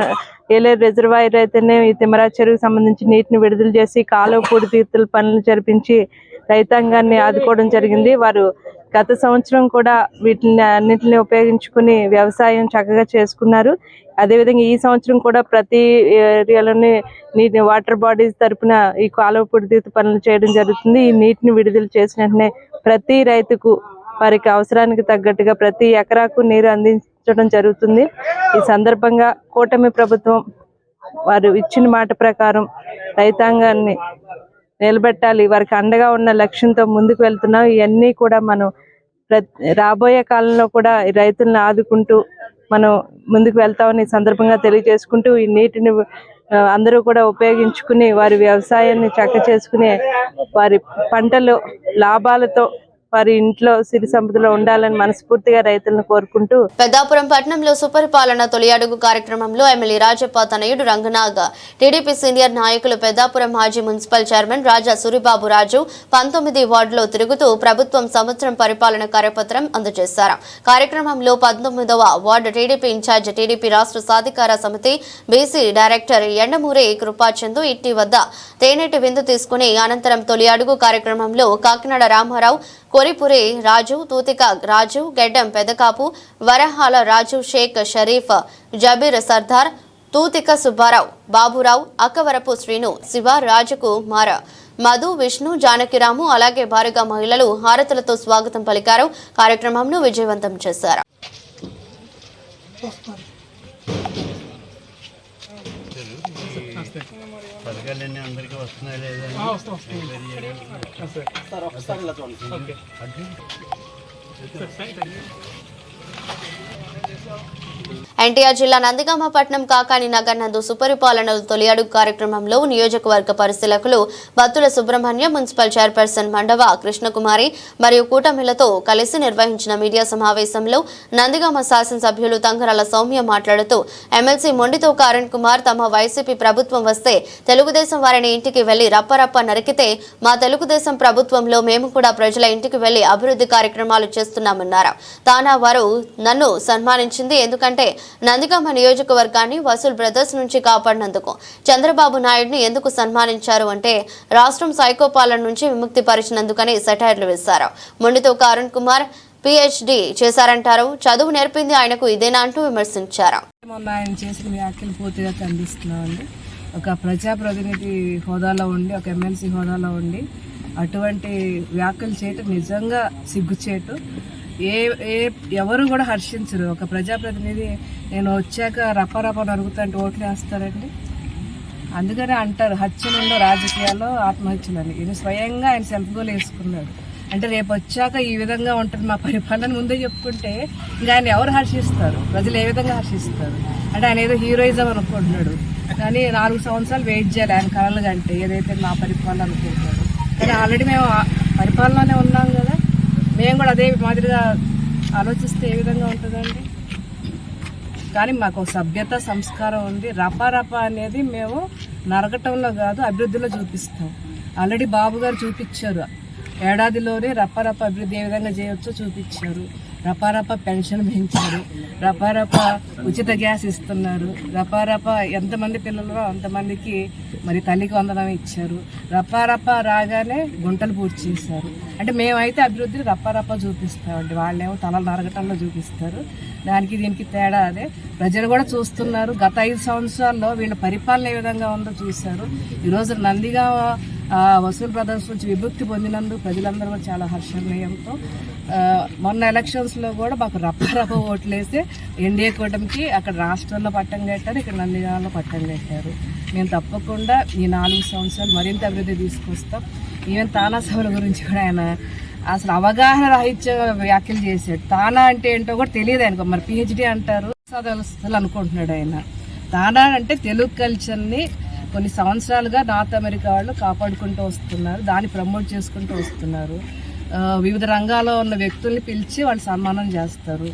ఏలేరు రిజర్వాయర్ అయితేనే ఈ తిమ్మరాజు చెరువుకు సంబంధించి నీటిని విడుదల చేసి కాలువ పూడితీతల పనులు జరిపించి రైతాంగాన్ని ఆదుకోవడం జరిగింది. వారు గత సంవత్సరం కూడా వీటిని అన్నింటినీ ఉపయోగించుకుని వ్యవసాయం చక్కగా చేసుకున్నారు. అదేవిధంగా ఈ సంవత్సరం కూడా ప్రతి ఏరియాలోని నీటి వాటర్ బాడీస్ తరపున ఈ కాలువ పూడితీత పనులు చేయడం జరుగుతుంది. ఈ నీటిని విడుదల చేసిన వెంటనే ప్రతి రైతుకు వారికి అవసరానికి తగ్గట్టుగా ప్రతి ఎకరాకు నీరు అందించడం జరుగుతుంది. ఈ సందర్భంగా కూటమి ప్రభుత్వం వారు ఇచ్చిన మాట ప్రకారం రైతాంగాన్ని నిలబెట్టాలి, వారికి అండగా ఉన్న లక్ష్యంతో ముందుకు వెళ్తున్నాం. ఇవన్నీ కూడా మనం రాబోయే కాలంలో కూడా ఈ రైతులను ఆదుకుంటూ మనం ముందుకు వెళ్తామని ఈ సందర్భంగా తెలియజేసుకుంటూ ఈ నీటిని అందరూ కూడా ఉపయోగించుకుని వారి వ్యవసాయాన్ని చక్క చేసుకుని వారి పంటలు లాభాలతో వారి ఇంట్లో సిరి సంపదలో ఉండాలని మనస్ఫూర్తిగా రైతులను కోరుకుంటూ పెద్దాపురం పట్టణంలో సుపరిపాలన తొలి అడుగు కార్యక్రమంలో ఎమ్మెల్యే రాజప్ప తనయుడు రంగనాగ్, టీడీపీ సీనియర్ నాయకులు పెద్దాపురం మాజీ మున్సిపల్ చైర్మన్ రాజా సూరిబాబు రాజు 19 వార్డులో తిరుగుతూ ప్రభుత్వం సంవత్సరం పరిపాలన కరపత్రం అందజేశారు. కార్యక్రమంలో 19వ వార్డు టీడీపీ ఇన్ఛార్జ్, టీడీపీ రాష్ట్ర సాధికార సమితి బీసీ డైరెక్టర్ ఎండమూరి కృపాచందు ఇంటి వద్ద తేనెటి విందు తీసుకుని అనంతరం తొలి అడుగు కార్యక్రమంలో కాకినాడ రామారావు, కోరిపురి రాజు, తూతిక రాజు, గెడ్డం పెదకాపు, వరహాల రాజు, షేక్ షరీఫ్, జబీర్ సర్దార్, తూతిక సుబ్బారావు, బాబురావు, అక్కవరపు శ్రీను, శివ, రాజకుమార్, మధు, విష్ణు, జానకిరాము అలాగే భారీగా మహిళలు హారతులతో స్వాగతం పలికారు. కార్యక్రమంను విజయవంతం చేశారు. పథకాలన్నీ అందరికీ వస్తున్నాయి లేదా? ఎన్టీఆర్ జిల్లా నందిగామ పట్నం కాకాని నగర్ నందు సుపరిపాలన తొలి అడుగు కార్యక్రమంలో నియోజకవర్గ పరిశీలకులు బత్తుల సుబ్రహ్మణ్యం, మున్సిపల్ చైర్పర్సన్ మండవ కృష్ణకుమారి మరియు కూటమిలతో కలిసి నిర్వహించిన మీడియా సమావేశంలో నందిగామ శాసనసభ్యులు తంగరాల సౌమ్య మాట్లాడుతూ ఎమ్మెల్సీ మొండితో అరుణ్ కుమార్ తమ వైసీపీ ప్రభుత్వం వస్తే తెలుగుదేశం వారిని ఇంటికి వెళ్లి రప్పరప్ప నరికితే మా తెలుగుదేశం ప్రభుత్వంలో మేము కూడా ప్రజల ఇంటికి వెళ్లి అభివృద్ధి కార్యక్రమాలు చేస్తున్నామన్నారు. తానా వారు నన్ను సన్మానించింది ఎందుకంటే నందిగామ నియోజకవర్గాన్ని వసూల్ బ్రదర్స్ నుంచి కాపాడినందుకు. చంద్రబాబు నాయుడిని ఎందుకు సన్మానించారు అంటే రాష్ట్రం సైకోపాలన నుంచి విముక్తి పరిచినందుకని సెటైర్లు వేశారు. మొండితో అరుణ్ కుమార్ PhD చేశారంటారు. చదువు నేర్పింది ఆయనకు ఇదేనా అంటూ విమర్శించారు. మొన్న ఆయన చేసిన వ్యాఖ్యలు పూర్తిగా ఖండిస్తున్నామండి. ఒక ప్రజాప్రతినిధి హోదాలో ఉండి, ఒక ఎమ్మెల్సీ హోదాలో ఉండి అటువంటి వ్యాఖ్యలు చేయటం నిజంగా సిగ్గుచేటు. ఎవరు కూడా హర్షించరు. ఒక ప్రజాప్రతినిధి నేను వచ్చాక రపరప నరుగుతా అంటే ఓట్లు వేస్తారండి. అందుకనే అంటారు హత్యలుండో రాజకీయాల్లో ఆత్మహత్యలని. ఇది స్వయంగా ఆయన సెల్ఫ్ గోల్ వేసుకున్నాడు. అంటే రేపు వచ్చాక ఈ విధంగా ఉంటుంది మా పరిపాలన ముందే చెప్పుకుంటే ఇంకా ఆయన ఎవరు హర్షిస్తారు? ప్రజలు ఏ విధంగా హర్షిస్తారు? అంటే ఆయన ఏదో హీరోయిజం అనుకుంటున్నాడు. కానీ 4 సంవత్సరాలు వెయిట్ చేయాలి ఆయన కళలు కంటే ఏదైతే మా పరిపాలన అనుకుంటున్నాడు. కానీ ఆల్రెడీ మేము పరిపాలనలోనే ఉన్నాం కదా, మేము కూడా అదే మాదిరిగా ఆలోచిస్తే ఏ విధంగా ఉంటుందండి? కానీ మాకు సభ్యత సంస్కారం ఉంది. రపరప అనేది మేము నరకటంలో కాదు అభివృద్ధిలో చూపిస్తాం. ఆల్రెడీ బాబు గారు చూపించారు. ఏడాదిలోనే రపరప అభివృద్ధి ఏ విధంగా చేయవచ్చో చూపించారు. రపారప పెన్షన్ పెంచారు, రపారప ఉచిత గ్యాస్ ఇస్తున్నారు, రపారప ఎంతమంది పిల్లలు అంతమందికి మరి తల్లికి వందనం ఇచ్చారు. రపారప రాగానే గుంటలు పూర్తి చేశారు. అంటే మేమైతే అభివృద్ధిని రపారప చూపిస్తామండి, వాళ్ళేమో తలలు నరగటంలో చూపిస్తారు. దానికి దీనికి తేడా అదే. ప్రజలు కూడా చూస్తున్నారు. గత 5 సంవత్సరాల్లో వీళ్ళ పరిపాలన ఏ విధంగా ఉందో చూశారు. ఈరోజు నందిగా వసూల్ బ్రదర్స్ నుంచి విముక్తి పొందినందుకు ప్రజలందరూ కూడా చాలా హర్షణీయంతో మొన్న ఎలక్షన్స్లో కూడా మాకు రప్పరప్ప ఓట్లేసి ఎన్డీఏ కూటమికి అక్కడ రాష్ట్రంలో పట్టం కట్టారు, ఇక్కడ నందిగామలో పట్టం కట్టారు. మేము తప్పకుండా ఈ 4 సంవత్సరాలు మరింత అభివృద్ధి తీసుకొస్తాం. ఈవెన్ తానా సభల గురించి కూడా ఆయన అసలు అవగాహన రాహిత్య వ్యాఖ్యలు చేశాడు. తానా అంటే ఏంటో కూడా తెలియదు ఆయనకు. మరి PhD అంటారు అసలు అనుకుంటున్నాడు ఆయన. తానా అంటే తెలుగు కల్చర్ని కొన్ని సంవత్సరాలుగా నార్త్ అమెరికా వాళ్ళు కాపాడుకుంటూ వస్తున్నారు, దాన్ని ప్రమోట్ చేసుకుంటూ వస్తున్నారు. వివిధ రంగాల్లో ఉన్న వ్యక్తుల్ని పిలిచి వాళ్ళు సన్మానం చేస్తారు.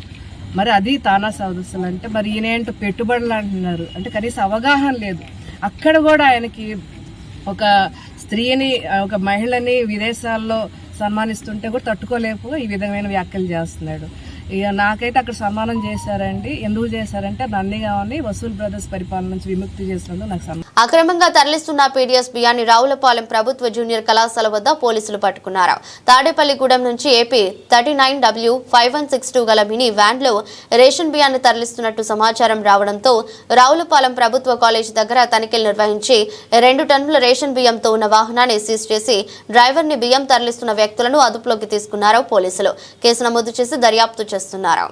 మరి అది తానా సదస్సులు అంటే. మరి ఈయనేంటో పెట్టుబడులు అంటున్నారు. అంటే కనీసం అవగాహన లేదు. అక్కడ కూడా ఆయనకి ఒక స్త్రీని, ఒక మహిళని విదేశాల్లో సన్మానిస్తుంటే కూడా తట్టుకోలేక ఈ విధమైన వ్యాఖ్యలు చేస్తున్నాడు. ఇక నాకైతే అక్కడ సన్మానం చేశారండి. ఎందుకు చేశారంటే నందిగామని వసూల్ బ్రదర్స్ పరిపాలన నుంచి విముక్తి చేసినందుకు నాకు అక్రమంగా తరలిస్తున్న PDS బియ్యాన్ని రావులపాలెం ప్రభుత్వ జూనియర్ కళాశాల వద్ద పోలీసులు పట్టుకున్నారు. తాడేపల్లిగూడెం నుంచి AP 39W5162 గల మినీ వ్యాన్లో రేషన్ బియ్యాన్ని తరలిస్తున్నట్టు సమాచారం రావడంతో రావులపాలెం ప్రభుత్వ కాలేజీ దగ్గర తనిఖీలు నిర్వహించి 2 టన్నుల రేషన్ బియ్యంతో ఉన్న వాహనాన్ని సీజ్ చేసి డ్రైవర్ని బియ్యం తరలిస్తున్న వ్యక్తులను అదుపులోకి తీసుకున్నారు పోలీసులు. కేసు నమోదు చేసి దర్యాప్తు చేస్తున్నారు.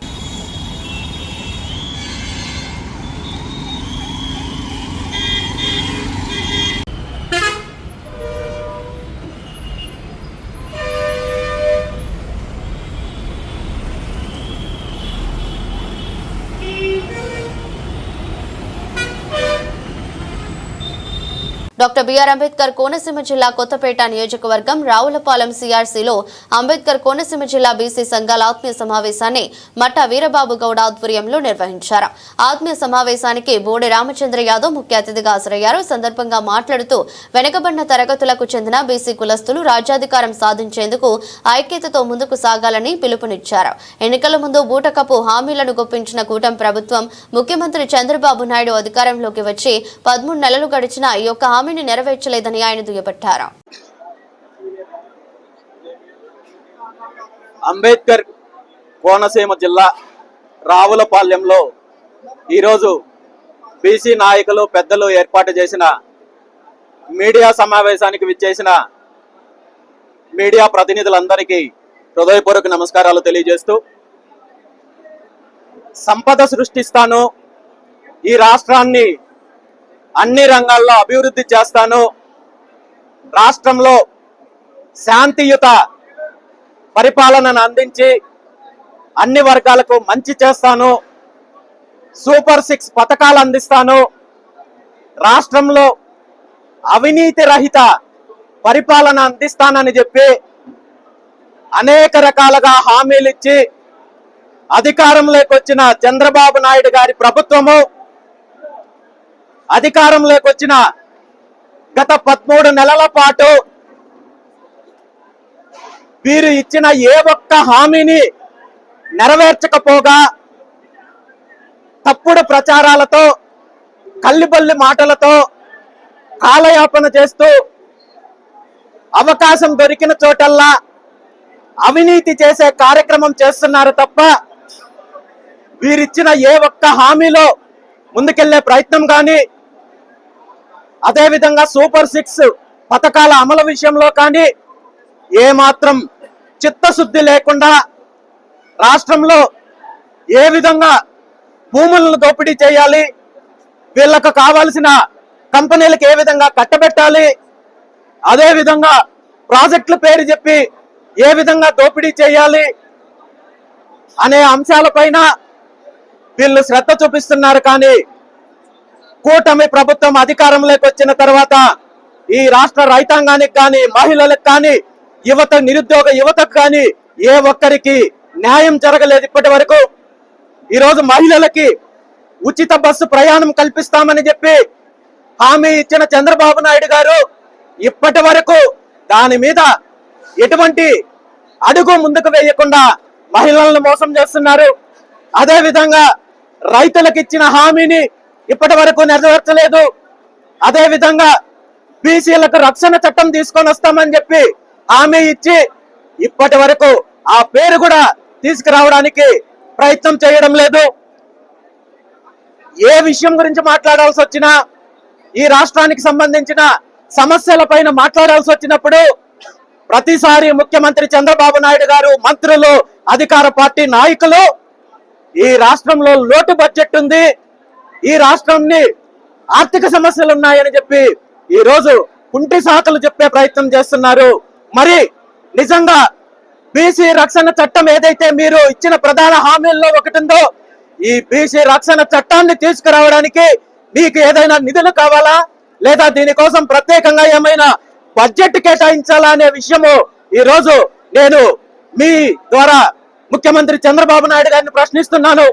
డాక్టర్ బిఆర్ అంబేద్కర్ కోనసీమ జిల్లా కొత్తపేట నియోజకవర్గం రావులపాలెం సిఆర్సీలో అంబేద్కర్ కోనసీమ జిల్లా బీసీ సంఘాల ఆత్మీయ సమావేశాన్ని మట్ట వీరబాబు గౌడ ఆధ్వర్యంలో నిర్వహించారు. ఆత్మీయ సమావేశానికి బోడి రామచంద్ర యాదవ్ ముఖ్య అతిథిగా హాజరయ్యారు. సందర్భంగా మాట్లాడుతూ వెనుకబడిన తరగతులకు చెందిన బీసీ కులస్తులు రాజ్యాధికారం సాధించేందుకు ఐక్యతతో ముందుకు సాగాలని పిలుపునిచ్చారు. ఎన్నికల ముందు బూటకపు హామీలను గుప్పించిన కూటమి ప్రభుత్వం ముఖ్యమంత్రి చంద్రబాబు నాయుడు అధికారంలోకి వచ్చి 13 నెలలు గడిచిన ఈ యొక్క హామీని నెరవేర్చలేదని ఆయన దుయ్యబట్టారు. అంబేద్కర్ కోనసీమ జిల్లా రావులపాలెంలో ఈరోజు బీసీ నాయకులు పెద్దలు ఏర్పాటు చేసిన మీడియా సమావేశానికి విచ్చేసిన మీడియా ప్రతినిధులందరికీ హృదయపూర్వక నమస్కారాలు తెలియజేస్తూ, సంపద సృష్టిస్తాను, ఈ రాష్ట్రాన్ని అన్ని రంగాల్లో అభివృద్ధి చేస్తాను, రాష్ట్రంలో శాంతియుత పరిపాలనను అందించి అన్ని వర్గాలకు మంచి చేస్తాను, సూపర్ 6 పథకాలు అందిస్తాను, రాష్ట్రంలో అవినీతి రహిత పరిపాలన అందిస్తానని చెప్పి అనేక రకాలుగా హామీలు ఇచ్చి అధికారంలోకి వచ్చిన చంద్రబాబు నాయుడు గారి ప్రభుత్వము అధికారంలోకి వచ్చిన గత 13 నెలల పాటు వీరు ఇచ్చిన ఏ ఒక్క హామీని నెరవేర్చకపోగా తప్పుడు ప్రచారాలతో కల్లిబల్లి మాటలతో కాలయాపన చేస్తూ అవకాశం దొరికిన చోటల్లా అవినీతి చేసే కార్యక్రమం చేస్తున్నారు తప్ప వీరిచ్చిన ఏ ఒక్క హామీలో ముందుకెళ్లే ప్రయత్నం కానీ, అదేవిధంగా సూపర్ 6 పథకాల అమలు విషయంలో కానీ ఏమాత్రం చిత్తశుద్ధి లేకుండా రాష్ట్రంలో ఏ విధంగా భూములను దోపిడీ చేయాలి, వీళ్లకు కావాల్సిన కంపెనీలకు ఏ విధంగా కట్టబెట్టాలి, అదేవిధంగా ప్రాజెక్టుల పేరు చెప్పి ఏ విధంగా దోపిడీ చేయాలి అనే అంశాలపైన వీళ్ళు శ్రద్ధ చూపిస్తున్నారు. కానీ కూటమి ప్రభుత్వం అధికారంలోకి వచ్చిన తర్వాత ఈ రాష్ట్ర రైతాంగానికి కానీ, మహిళలకు కానీ, నిరుద్యోగ యువతకు కానీ ఏ ఒక్కరికి న్యాయం జరగలేదు ఇప్పటి వరకు. ఈరోజు మహిళలకి ఉచిత బస్సు ప్రయాణం కల్పిస్తామని చెప్పి హామీ ఇచ్చిన చంద్రబాబు నాయుడు గారు ఇప్పటి వరకు దాని మీద ఎటువంటి అడుగు ముందుకు వేయకుండా మహిళలను మోసం చేస్తున్నారు. అదే విధంగా రైతులకు ఇచ్చిన హామీని ఇప్పటి వరకు నెరవేర్చలేదు. అదే విధంగా బీసీలకు రక్షణ చట్టం తీసుకొని వస్తామని చెప్పి హామీ ఇచ్చి ఇప్పటి వరకు ఆ పేరు కూడా తీసుకురావడానికి ప్రయత్నం చేయడం లేదు. ఏ విషయం గురించి మాట్లాడాల్సి వచ్చినా, ఈ రాష్ట్రానికి సంబంధించిన సమస్యల పైన మాట్లాడాల్సి వచ్చినప్పుడు ప్రతిసారి ముఖ్యమంత్రి చంద్రబాబు నాయుడు గారు, మంత్రులు, అధికార పార్టీ నాయకులు ఈ రాష్ట్రంలో లోటు బడ్జెట్ ఉంది, ఈ రాష్ట్రాన్ని ఆర్థిక సమస్యలు ఉన్నాయని చెప్పి ఈ రోజు కుంటి సాకులు చెప్పే ప్రయత్నం చేస్తున్నారు. మరి నిజంగా బీసీ రక్షణ చట్టం ఏదైతే మీరు ఇచ్చిన ప్రధాన హామీల్లో ఒకటి ఉందో, ఈ బీసీ రక్షణ చట్టాన్ని తీసుకురావడానికి మీకు ఏదైనా నిధులు కావాలా, లేదా దీనికోసం ప్రత్యేకంగా ఏమైనా బడ్జెట్ కేటాయించాలా అనే విషయము ఈ రోజు నేను మీ ద్వారా ముఖ్యమంత్రి చంద్రబాబు నాయుడు గారిని ప్రశ్నిస్తున్నాను.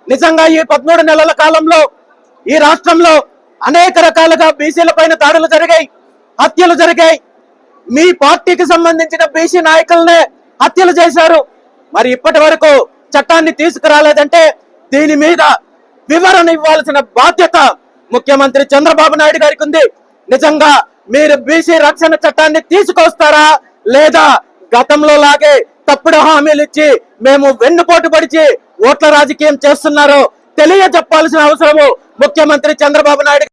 నిజంగా ఈ 13 నెలల కాలంలో ఈ రాష్ట్రంలో అనేక రకాలుగా బీసీల పైన దాడులు జరిగాయి, హత్యలు జరిగాయి. మీ పార్టీకి సంబంధించిన బీసీ నాయకులనే హత్యలు చేశారు. మరి ఇప్పటి వరకు చట్టాన్ని తీసుకురాలేదంటే దీని మీద వివరణ ఇవ్వాల్సిన బాధ్యత ముఖ్యమంత్రి చంద్రబాబు నాయుడు గారికి ఉంది. నిజంగా మీరు బీసీ రక్షణ చట్టాన్ని తీసుకొస్తారా, లేదా గతంలో లాగే తప్పుడు హామీలు ఇచ్చి మేము వెన్నుపోటు పడిచి ఓట్ల రాజకీయం చేస్తున్నారో తెలియజెప్పాల్సిన అవసరము ముఖ్యమంత్రి చంద్రబాబు నాయుడు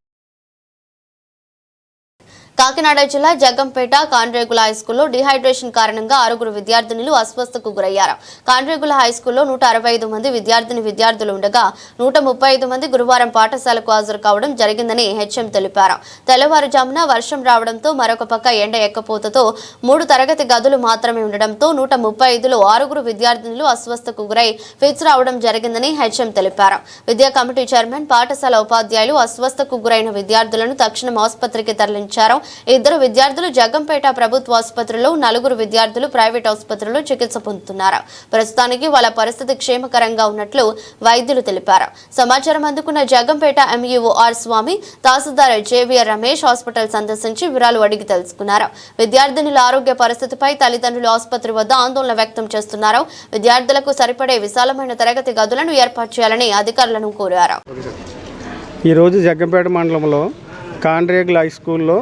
కాకినాడ జిల్లా జగ్గంపేట కాండ్రేగుల హైస్కూల్లో డిహైడ్రేషన్ కారణంగా 6 విద్యార్థినులు అస్వస్థతకు గురయ్యారు. కాండ్రేగుల హైస్కూల్లో 165 మంది విద్యార్థులు ఉండగా 135 మంది గురువారం పాఠశాలకు హాజరు కావడం జరిగిందని హెచ్ఎం తెలిపారు. తెల్లవారుజామున వర్షం రావడంతో మరొక పక్క ఎండ ఎక్కపోతతో 3 తరగతి గదులు మాత్రమే ఉండడంతో 135లో 6 విద్యార్థినులు అస్వస్థతకు గురై ఫిట్స్ రావడం జరిగిందని హెచ్ఎం తెలిపారు. విద్యా కమిటీ చైర్మన్, పాఠశాల ఉపాధ్యాయులు అస్వస్థతకు గురైన విద్యార్థులను తక్షణం ఆసుపత్రికి తరలించారు. 2 విద్యార్థులు జగ్గంపేట ప్రభుత్వ ఆసుపత్రిలో, 4 విద్యార్థులు ప్రైవేట్ ఆసుపత్రిలో చికిత్స పొందుతున్నారు. ప్రస్తుతానికి వాళ్ళ పరిస్థితి క్షేమకరంగా ఉన్నట్లు వైద్యులు తెలిపారు. సమాచారం అందుకున్న జగ్గంపేట ఎంఈఓ ఆర్ స్వామి, తహసీల్దార్ జేవిఆర్ రమేష్ హాస్పిటల్ సందర్శించి వివరాలు అడిగి తెలుసుకున్నారు. విద్యార్థినుల ఆరోగ్య పరిస్థితిపై తల్లిదండ్రులు ఆసుపత్రి వద్ద ఆందోళన వ్యక్తం చేస్తున్నారు. విద్యార్థులకు సరిపడే విశాలమైన తరగతి గదులను ఏర్పాటు చేయాలని అధికారులను కోరారు. ఈరోజు జగ్గంపేట మండలంలో కాండ్రేగుల హై స్కూల్లో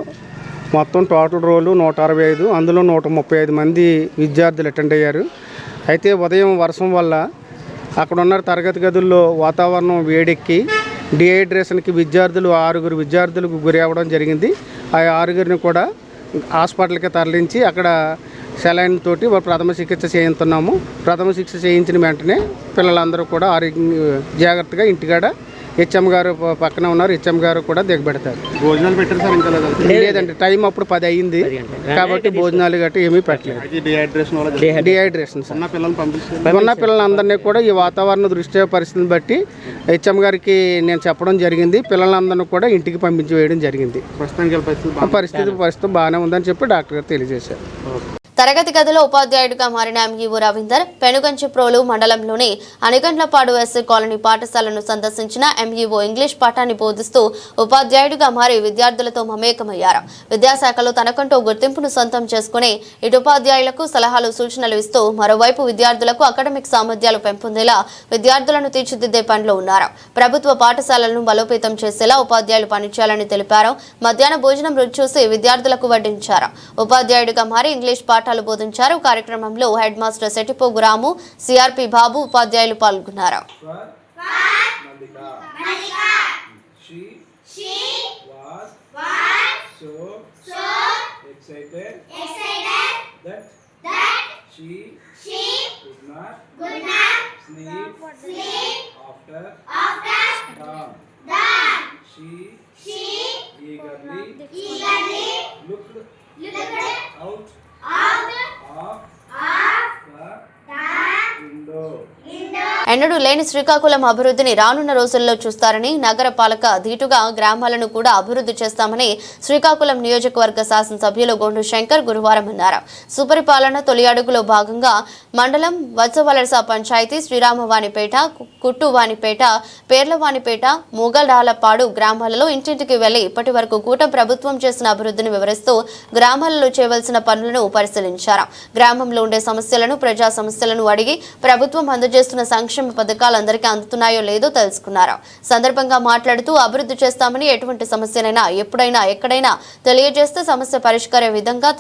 మొత్తం టోటల్ రోలు 165, అందులో 135 మంది విద్యార్థులు అటెండ్ అయ్యారు. అయితే ఉదయం వర్షం వల్ల అక్కడ ఉన్న తరగతి గదుల్లో వాతావరణం వేడెక్కి డిహైడ్రేషన్కి 6 విద్యార్థులకు గురి అవ్వడం జరిగింది. ఆ 6 కూడా హాస్పిటల్కి తరలించి అక్కడ సెలైన్ తోటి ప్రథమ చికిత్స చేయించున్నాము. ప్రథమ చికిత్స చేయించిన వెంటనే పిల్లలందరూ కూడా జాగ్రత్తగా ఇంటికాడ హెచ్ఎం గారు పక్కన ఉన్నారు. హెచ్ఎం గారు కూడా దిగబెడతారు. భోజనాలు పెట్టారు సార్? ఇంకా లేదండి, టైం అప్పుడు 10 అయింది కాబట్టి భోజనాలు గట్టి ఏమీ పెట్టలేదు. డిహైడ్రేషన్ ఉన్న పిల్లలందరినీ కూడా ఈ వాతావరణ దృష్ట్యా పరిస్థితిని బట్టి హెచ్ఎం గారికి నేను చెప్పడం జరిగింది. పిల్లలందరినీ కూడా ఇంటికి పంపించి వేయడం జరిగింది. పరిస్థితి బాగానే ఉందని చెప్పి డాక్టర్ గారు తెలియజేశారు. తరగతి గదిలో ఉపాధ్యాయుడిగా మారిన ఎంఈఓ రవీందర్ పెనుగంచిప్రోలు మండలంలోని అనిగండ్లపాడు ఎస్సీ కాలనీ పాఠశాలను సందర్శించిన ఎంఈఓ ఇంగ్లీష్ పాఠాన్ని బోధిస్తూ ఉపాధ్యాయుడిగా మారి విద్యార్థులతో మమేకమయ్యారు. విద్యాశాఖలో తనకంటూ గుర్తింపును సొంతం చేసుకుని ఇటు ఉపాధ్యాయులకు సలహాలు, సూచనలు ఇస్తూ మరోవైపు విద్యార్థులకు అకాడమిక్ సామర్థ్యాలు పెంపొందేలా విద్యార్థులను తీర్చిదిద్దే పనిలో ఉన్నారు. ప్రభుత్వ పాఠశాలలను బలోపేతం చేసేలా ఉపాధ్యాయులు పనిచేయాలని తెలిపారు. మధ్యాహ్న భోజనం రుచి చూసి విద్యార్థులకు వడ్డించారు. ఉపాధ్యాయుడిగా మారి ఇంగ్లీష్ పాఠాలు బోధించారు. కార్యక్రమంలో హెడ్ మాస్టర్ సెటిపోగు రాము, సిఆర్పి బాబు ఉపాధ్యాయులు పాల్గొన్నారు. ఎన్నడూ లేని శ్రీకాకుళం అభివృద్ధిని రానున్న రోజుల్లో చూస్తారని, నగర పాలక ధీటుగా గ్రామాలను కూడా అభివృద్ధి చేస్తామని శ్రీకాకుళం నియోజకవర్గ శాసనసభ్యులు గొండు శంకర్ గురువారం అన్నారు. సుపరిపాలన తొలి అడుగులో భాగంగా మండలం వత్సవలస పంచాయతీ శ్రీరామవాణిపేట, కుట్టువాణిపేట, పేర్లవాణిపేట, మూగడాలపాడు గ్రామాలలో ఇంటింటికి వెళ్లి ఇప్పటి వరకు కూటమి ప్రభుత్వం చేసిన అభివృద్ధిని వివరిస్తూ గ్రామాలలో చేయవలసిన పనులను పరిశీలించారు. గ్రామంలో ఉండే సమస్యలను, ప్రజా సమస్యలను అడిగి ప్రభుత్వం అందజేస్తున్న సంక్షేమ పథకాలు అందరికీ అందుతున్నాయో లేదో తెలుసుకున్నారు. సందర్భంగా మాట్లాడుతూ అభివృద్ధి చేస్తామని, ఎటువంటి సమస్యనైనా ఎప్పుడైనా ఎక్కడైనా తెలియజేస్తే సమస్య పరిష్కార విధంగా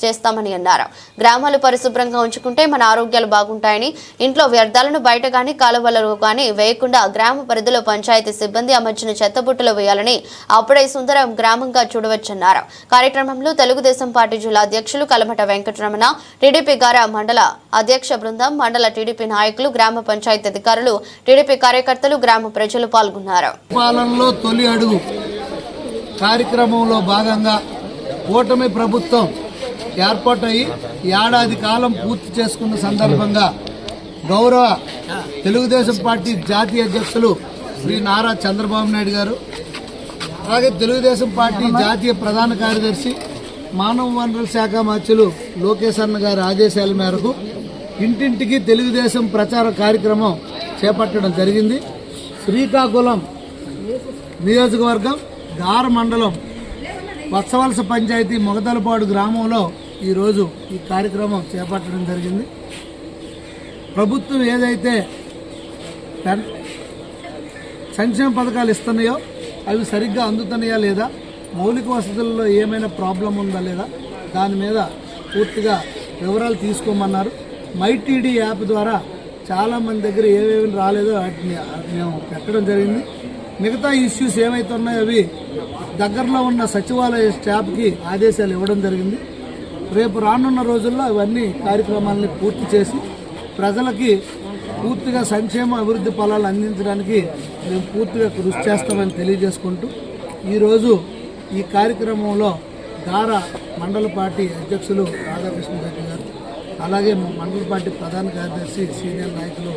చేస్తామని అన్నారు. గ్రామాలు పరిశుభ్రంగా ఉంచుకుంటే మన ఆరోగ్యాలు బాగుంటాయని, ఇంట్లో వ్యర్థాలను బయట గాని కాలువలలో గాని వేయకుండా గ్రామ పరిధిలో పంచాయతీ సిబ్బంది అమర్చిన చెత్తబుట్టలో వేయాలని, అప్పుడే సుందరం గ్రామంగా చూడవచ్చన్నారు. కార్యక్రమంలో తెలుగుదేశం పార్టీ జిల్లా అధ్యక్షులు కలమట వెంకటరమణ, టీడీపీ గార మండల అధ్యక్ష బృందం, మండల టీడీపీ నాయకులు, గ్రామ పంచాయతీ అధికారులు, టీడీపీ కార్యకర్తలు, గ్రామ ప్రజలు పాల్గొన్నారు. పాలనలో తొలి అడుగు కార్యక్రమంలో భాగంగా కూటమి ప్రభుత్వం ఏర్పాటై ఏడాది కాలం పూర్తి చేసుకున్న సందర్భంగా గౌరవ తెలుగుదేశం పార్టీ జాతీయ అధ్యక్షులు శ్రీ నారా చంద్రబాబు నాయుడు గారు, అలాగే తెలుగుదేశం పార్టీ జాతీయ ప్రధాన కార్యదర్శి మానవ వనరుల శాఖ మంత్రులు లోకేష్ అన్న గారి ఆదేశాల మేరకు ఇంటింటికి తెలుగుదేశం ప్రచార కార్యక్రమం చేపట్టడం జరిగింది. శ్రీకాకుళం నియోజకవర్గం గార మండలం వత్సవలస పంచాయతీ మొగతలపాడు గ్రామంలో ఈరోజు ఈ కార్యక్రమం చేపట్టడం జరిగింది. ప్రభుత్వం ఏదైతే సంక్షేమ పథకాలు ఇస్తున్నాయో అవి సరిగ్గా అందుతున్నాయా లేదా, మౌలిక వసతుల్లో ఏమైనా ప్రాబ్లం ఉందా లేదా, దాని మీద పూర్తిగా వివరాలు తీసుకోమన్నారు. మైటీడీ యాప్ ద్వారా చాలామంది దగ్గర ఏమేమి రాలేదో వాటిని మేము పెట్టడం జరిగింది. మిగతా ఇష్యూస్ ఏవైతే ఉన్నాయో అవి దగ్గరలో ఉన్న సచివాలయ స్టాఫ్కి ఆదేశాలు ఇవ్వడం జరిగింది. రేపు రానున్న రోజుల్లో అవన్నీ కార్యక్రమాలని పూర్తి చేసి ప్రజలకి పూర్తిగా సంక్షేమ అభివృద్ధి ఫలాలు అందించడానికి మేము పూర్తిగా కృషి చేస్తామని తెలియజేసుకుంటూ ఈరోజు ఈ కార్యక్రమంలో దారా మండల పార్టీ అధ్యక్షులు రాధాకృష్ణ రెడ్డి గారు, అలాగే మండల పార్టీ ప్రధాన కార్యదర్శి సీనియర్ నాయకులు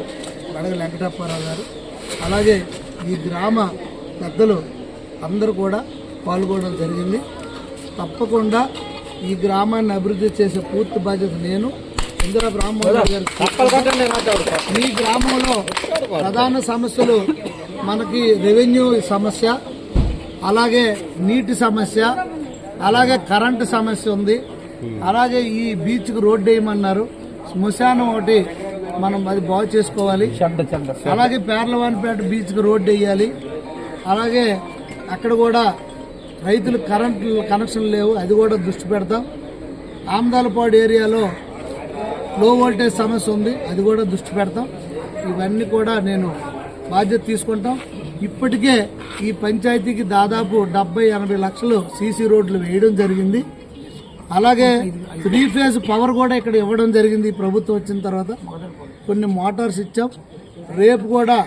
బడగ వెంకటప్పారావు గారు, అలాగే ఈ గ్రామ పెద్దలు అందరూ కూడా పాల్గొనడం జరిగింది. తప్పకుండా ఈ గ్రామాన్ని అభివృద్ధి చేసే పూర్తి బాధ్యత నేను ఇందిరా బ్రాహ్మణ్ గారు. ఈ గ్రామంలో ప్రధాన సమస్యలు మనకి రెవెన్యూ సమస్య, అలాగే నీటి సమస్య, అలాగే కరెంటు సమస్య ఉంది. అలాగే ఈ బీచ్కి రోడ్డు వేయమన్నారు, శ్మశానం ఒకటి మనం అది బాగు చేసుకోవాలి. అలాగే పేర్లవానిపేట బీచ్కి రోడ్డు వేయాలి. అలాగే అక్కడ కూడా రైతులకు కరెంటు కనెక్షన్ లేవు, అది కూడా దృష్టి పెడతాం. ఆమదాలపాడు ఏరియాలో లో వోల్టేజ్ సమస్య ఉంది, అది కూడా దృష్టి పెడతాం. ఇవన్నీ కూడా నేను బాధ్యత తీసుకుంటాం. ఇప్పటికే ఈ పంచాయతీకి దాదాపు 70-80 లక్షలు సీసీ రోడ్లు వేయడం జరిగింది. అలాగే 3 ఫేజ్ పవర్ కూడా ఇక్కడ ఇవ్వడం జరిగింది. ప్రభుత్వం వచ్చిన తర్వాత కొన్ని మోటార్స్ ఇచ్చాం. రేపు కూడా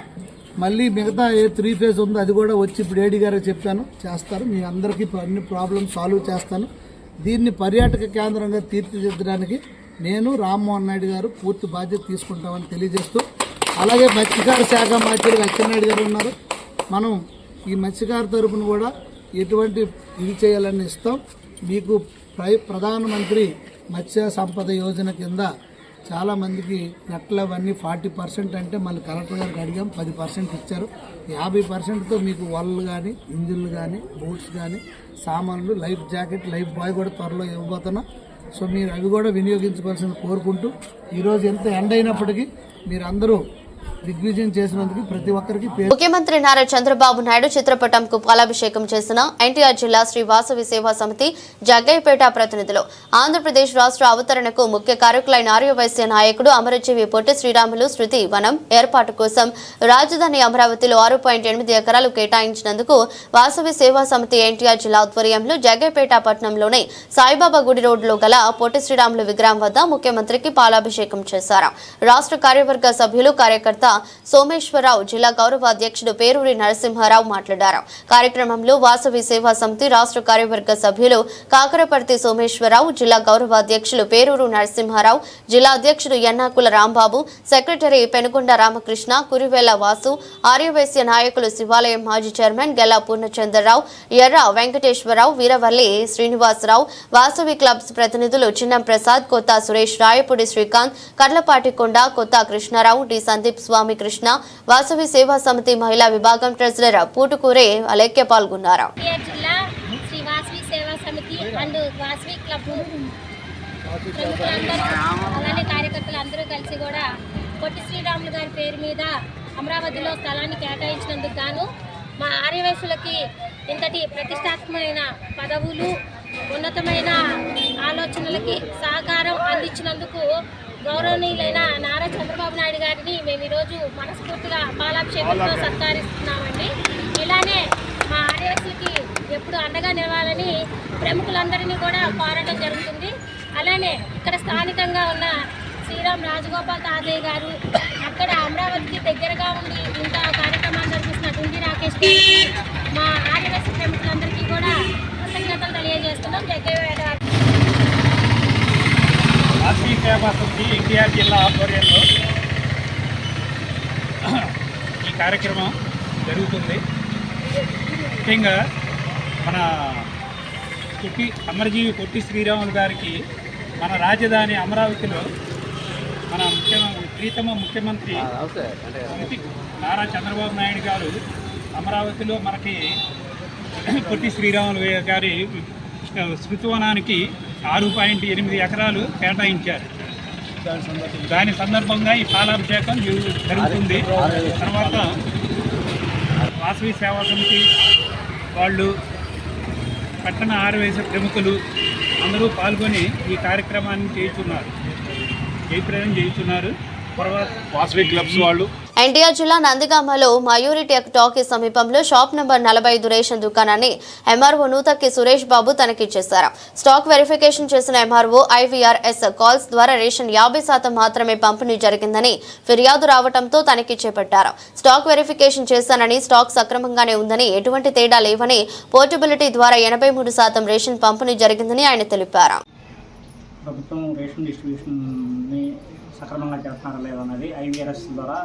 మళ్ళీ మిగతా 3 ఫేజ్ ఉందో అది కూడా వచ్చి ఇప్పుడు ఏడీ గారికి చెప్పాను, చేస్తారు. మీ అందరికీ అన్ని ప్రాబ్లమ్స్ సాల్వ్ చేస్తాను. దీన్ని పర్యాటక కేంద్రంగా తీర్చిదిద్దడానికి నేను రామ్మోహన్ నాయుడు గారు పూర్తి బాధ్యత తీసుకుంటామని తెలియజేస్తూ, అలాగే మత్స్యకార శాఖ మంత్రి అచ్చెన్నాయుడు గారు ఉన్నారు. మనం ఈ మత్స్యకార తరపున కూడా ఎటువంటి ఇది చేయాలని ఇస్తాం. మీకు ప్రధానమంత్రి మత్స్య సంపద యోజన కింద చాలామందికి నెట్లు అవన్నీ 40% అంటే మళ్ళీ కలెక్టర్ గారికి అడిగాం, 10% ఇచ్చారు. 50%తో మీకు వలలు కానీ, ఇంజిన్లు కానీ, బోట్స్ కానీ, సామాన్లు, లైఫ్ జాకెట్, లైఫ్ బాయ్ కూడా త్వరలో ఇవ్వబోతున్నా. సో మీరు అవి కూడా వినియోగించుకోవాల్సింది కోరుకుంటూ, ఈరోజు ఎంత ఎండ అయినప్పటికీ మీరు అందరూ దిగ్విజయం చేసినందుకు ప్రతి ఒక్కరికి ముఖ్యమంత్రి నారా చంద్రబాబు నాయుడు చిత్రపటంకు పాలాభిషేకం చేసిన ఎన్టీఆర్ జిల్లా శ్రీ వాసవి సేవా సమితి జగ్గయ్యపేట ప్రతినిధులు ఆంధ్రప్రదేశ్ రాష్ట్ర అవతరణకు ముఖ్య కారకులైన ఆర్యవైశ్య నాయకుడు అమరజీవి పొట్టి శ్రీరాములు శృతి వనం ఏర్పాటు కోసం రాజధాని అమరావతిలో 6.8 ఎకరాలు కేటాయించినందుకు వాసవి సేవా సమితి ఎన్టీఆర్ జిల్లా ఆధ్వర్యంలో జగ్గయ్యపేట పట్టణంలోని సాయిబాబా గుడి రోడ్లో గల పొట్టి శ్రీరాములు విగ్రహం వద్ద ముఖ్యమంత్రికి పాలాభిషేకం చేశారు. రాష్ట్ర కార్యవర్గ సభ్యులు కార్యకర్త సోమేశ్వరరావు, జిల్లా గౌరవ అధ్యక్షుడు పేరూరి నరసింహారావు మాట్లాడారు. కార్యక్రమంలో వాసవి సేవా సమితి రాష్ట్ర కార్యవర్గ సభ్యులు కాకరపర్తి సోమేశ్వరరావు, జిల్లా గౌరవ అధ్యక్షులు పేరూరు నరసింహారావు, జిల్లా అధ్యక్షుడు ఎన్నాకుల రాంబాబు, సెక్రటరీ పెనుగొండ రామకృష్ణ, కురివేల వాసు, ఆర్యవైశ్య నాయకులు శివాలయం మాజీ చైర్మన్ గెల్లా పూర్ణచంద్రరావు, ఎర్ర వెంకటేశ్వరరావు, వీరవల్లి శ్రీనివాసరావు, వాసవి క్లబ్స్ ప్రతినిధులు చిన్నం ప్రసాద్, కొత్త సురేష్, రాయపూడి శ్రీకాంత్, కర్లపాటికొండ, కొత్త కృష్ణారావు, డి సందీప్, స్వామి కృష్ణ, వాసవి సేవా సమితి మహిళా విభాగం ట్రెజరర్ పూటుకూరే అలేఖ్య పాల్గొన్నారు. జిల్లా శ్రీ వాసవి సేవా సమితి అండ్ వాసవి క్లబ్ ప్రముఖులందరూ అలానే కార్యకర్తలు అందరూ కలిసి కూడా పొట్టి శ్రీరాములు గారి పేరు మీద అమరావతిలో స్థలాన్ని కేటాయించినందుకు గాను మా ఆర్యవైశ్యులకి ఇంతటి ప్రతిష్టాత్మకమైన పదవులు, ఉన్నతమైన ఆలోచనలకి సహకారం అందించినందుకు గౌరవనీయులైన నారా చంద్రబాబు నాయుడు గారిని మేము ఈరోజు మనస్ఫూర్తిగా పాలాభిషేకంతో సత్కరిస్తున్నామండి. ఇలానే మా ఆర్యవైశ్యులకి ఎప్పుడు అండగా నిలవాలని ప్రముఖులందరినీ కూడా కోరడం జరుగుతుంది. అలానే ఇక్కడ స్థానికంగా ఉన్న శ్రీరామ్ రాజగోపాల్ తాతయ్య గారు, అక్కడ అమరావతికి దగ్గరగా ఉండి ఇంత కార్యక్రమాలు జరిపిస్తున్న డుండి రాకేష్ గారికి, మా ఆర్యవైశ్య ప్రముఖులందరికీ కూడా కృతజ్ఞతలు తెలియజేస్తున్నాం. జగ్గయ్యపేట వాసవి సేవా సమితి ఎన్టీఆర్ జిల్లా ఆధ్వర్యంలో ఈ కార్యక్రమం జరుగుతుంది. ముఖ్యంగా మన అమరజీవి పొట్టి శ్రీరాములు గారికి మన రాజధాని అమరావతిలో మన ప్రీతమ ముఖ్యమంత్రి నారా చంద్రబాబు నాయుడు గారు అమరావతిలో మనకి పొట్టి శ్రీరాములు గారి స్మృతివనానికి 6.8 ఎకరాలు కేటాయించారు. దాని సందర్భంగా ఈ పాలాభిషేకం జరుగుతుంది. తర్వాత వాసవి సేవా సమితి వాళ్ళు, పట్టణ ఆర్యవైశ్య ప్రముఖులు అందరూ పాల్గొని ఈ కార్యక్రమాన్ని జయప్రదం చేస్తున్నారు. తర్వాత వాసవి క్లబ్స్ వాళ్ళు ఎన్టీఆర్ జిల్లా నందిగామలో మయూరి టాకీ సమీపంలో షాప్ నంబర్ 45 రేషన్ దుకాణాన్ని ఎంఆర్ఓ నూతక్కి సురేష్ బాబు తనిఖీ చేశారు. స్టాక్ వెరిఫికేషన్ చేసిన ఎంఆర్ఓ ఐవీఆర్ఎస్ కాల్స్ ద్వారా రేషన్ 50% మాత్రమే పంపిణీ జరిగిందని ఫిర్యాదు రావడంతో తనిఖీ చేపట్టారు. స్టాక్ వెరిఫికేషన్ చేశానని, స్టాక్ సక్రమంగానే ఉందని, ఎటువంటి తేడా లేవని, పోర్టబిలిటీ ద్వారా 83% రేషన్ పంపిణీ జరిగిందని ఆయన తెలిపారు. ప్రభుత్వం రేషన్ డిస్ట్రిబ్యూషన్ని సక్రమంగా చేస్తున్నారా లేదన్నది ఐవీఆర్ఎస్ ద్వారా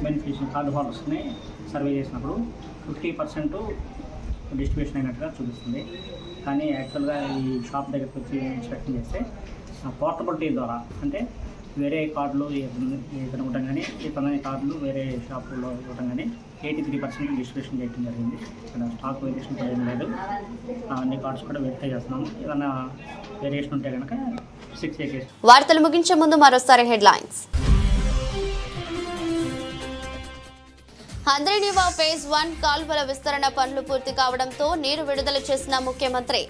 బెనిఫిషియల్ కార్డు హోల్డర్స్ని సర్వే చేసినప్పుడు 50% డిస్ట్రిబ్యూషన్ అయినట్టుగా చూపిస్తుంది. కానీ యాక్చువల్గా ఈ షాప్ దగ్గరికి వచ్చి ఇన్స్పెక్షన్ చేస్తే పోర్టబిలిటీ ద్వారా, అంటే వేరే కార్డులు ఇతను ఇవ్వడం కానీ ఇతని కార్డులు వేరే షాపుల్లో ఇవ్వడం కానీ 83% డిస్ట్రిబ్యూషన్ చేయడం జరిగింది. ఇక్కడ స్టాక్ వేరియేషన్ ఏం లేదు. అన్ని కార్డ్స్ కూడా వెరిఫై చేస్తున్నాము. ఏదైనా వేరియేషన్ ఉంటే కనుక 6A కేసు. వార్తలు ముగించే ముందు మరోసారి హెడ్లైన్స్. హంద్రీనివా ఫేజ్ 1 కాల్వల విస్తరణ పనులు పూర్తి కావడంతో నీరు విడుదల చేసిన ముఖ్యమంత్రి.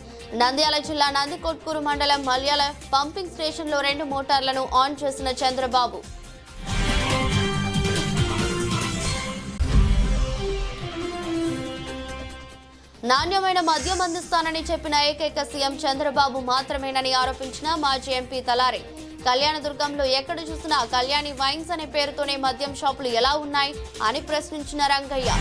నంద్యాల జిల్లా నందికొట్కూరు మండలం మల్యాల పంపింగ్ స్టేషన్లో 2 మోటార్లను ఆన్ చేసిన చంద్రబాబు. నాణ్యమైన మద్యం అందిస్తానని చెప్పిన ఏకైక సీఎం చంద్రబాబు మాత్రమేనని ఆరోపించిన మాజీ ఎంపీ తలారి. కళ్యాణదుర్గంలో ఎక్కడ చూసినా కళ్యాణి వైన్స్ అనే పేరుతోనే మద్యం షాపులు ఎలా ఉన్నాయి అని ప్రశ్నించిన రంగయ్య.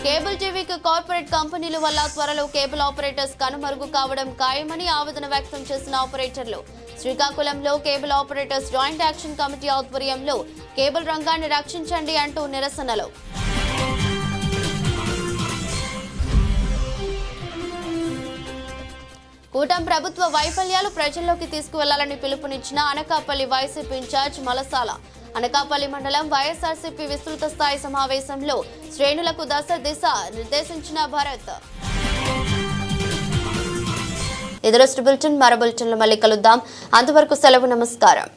కేబుల్ టీవీకి కార్పొరేట్ కంపెనీల వల్ల త్వరలో కేబుల్ ఆపరేటర్స్ కనుమరుగు కావడం ఖాయమని ఆవేదన వ్యక్తం చేసిన ఆపరేటర్లు. శ్రీకాకుళంలో cable operators joint action committee ఆధ్వర్యంలో కేబుల్ రంగాన్ని రక్షించండి అంటూ నిరసనలు. కూటమి ప్రభుత్వ వైఫల్యాలు ప్రజల్లోకి తీసుకువెళ్లాలని పిలుపునిచ్చిన అనకాపల్లి వైసీపీ ఇన్ఛార్జ్ మలసాల. అనకాపల్లి మండలం వైఎస్ఆర్సీపీ విస్తృత స్థాయి సమావేశంలో శ్రేణులకు దిశ నిర్దేశించిన భరత్. ఇది బులెటిన్. మరో బులెటిన్లో మళ్ళీ కలుద్దాం. అంతవరకు సెలవు. నమస్కారం.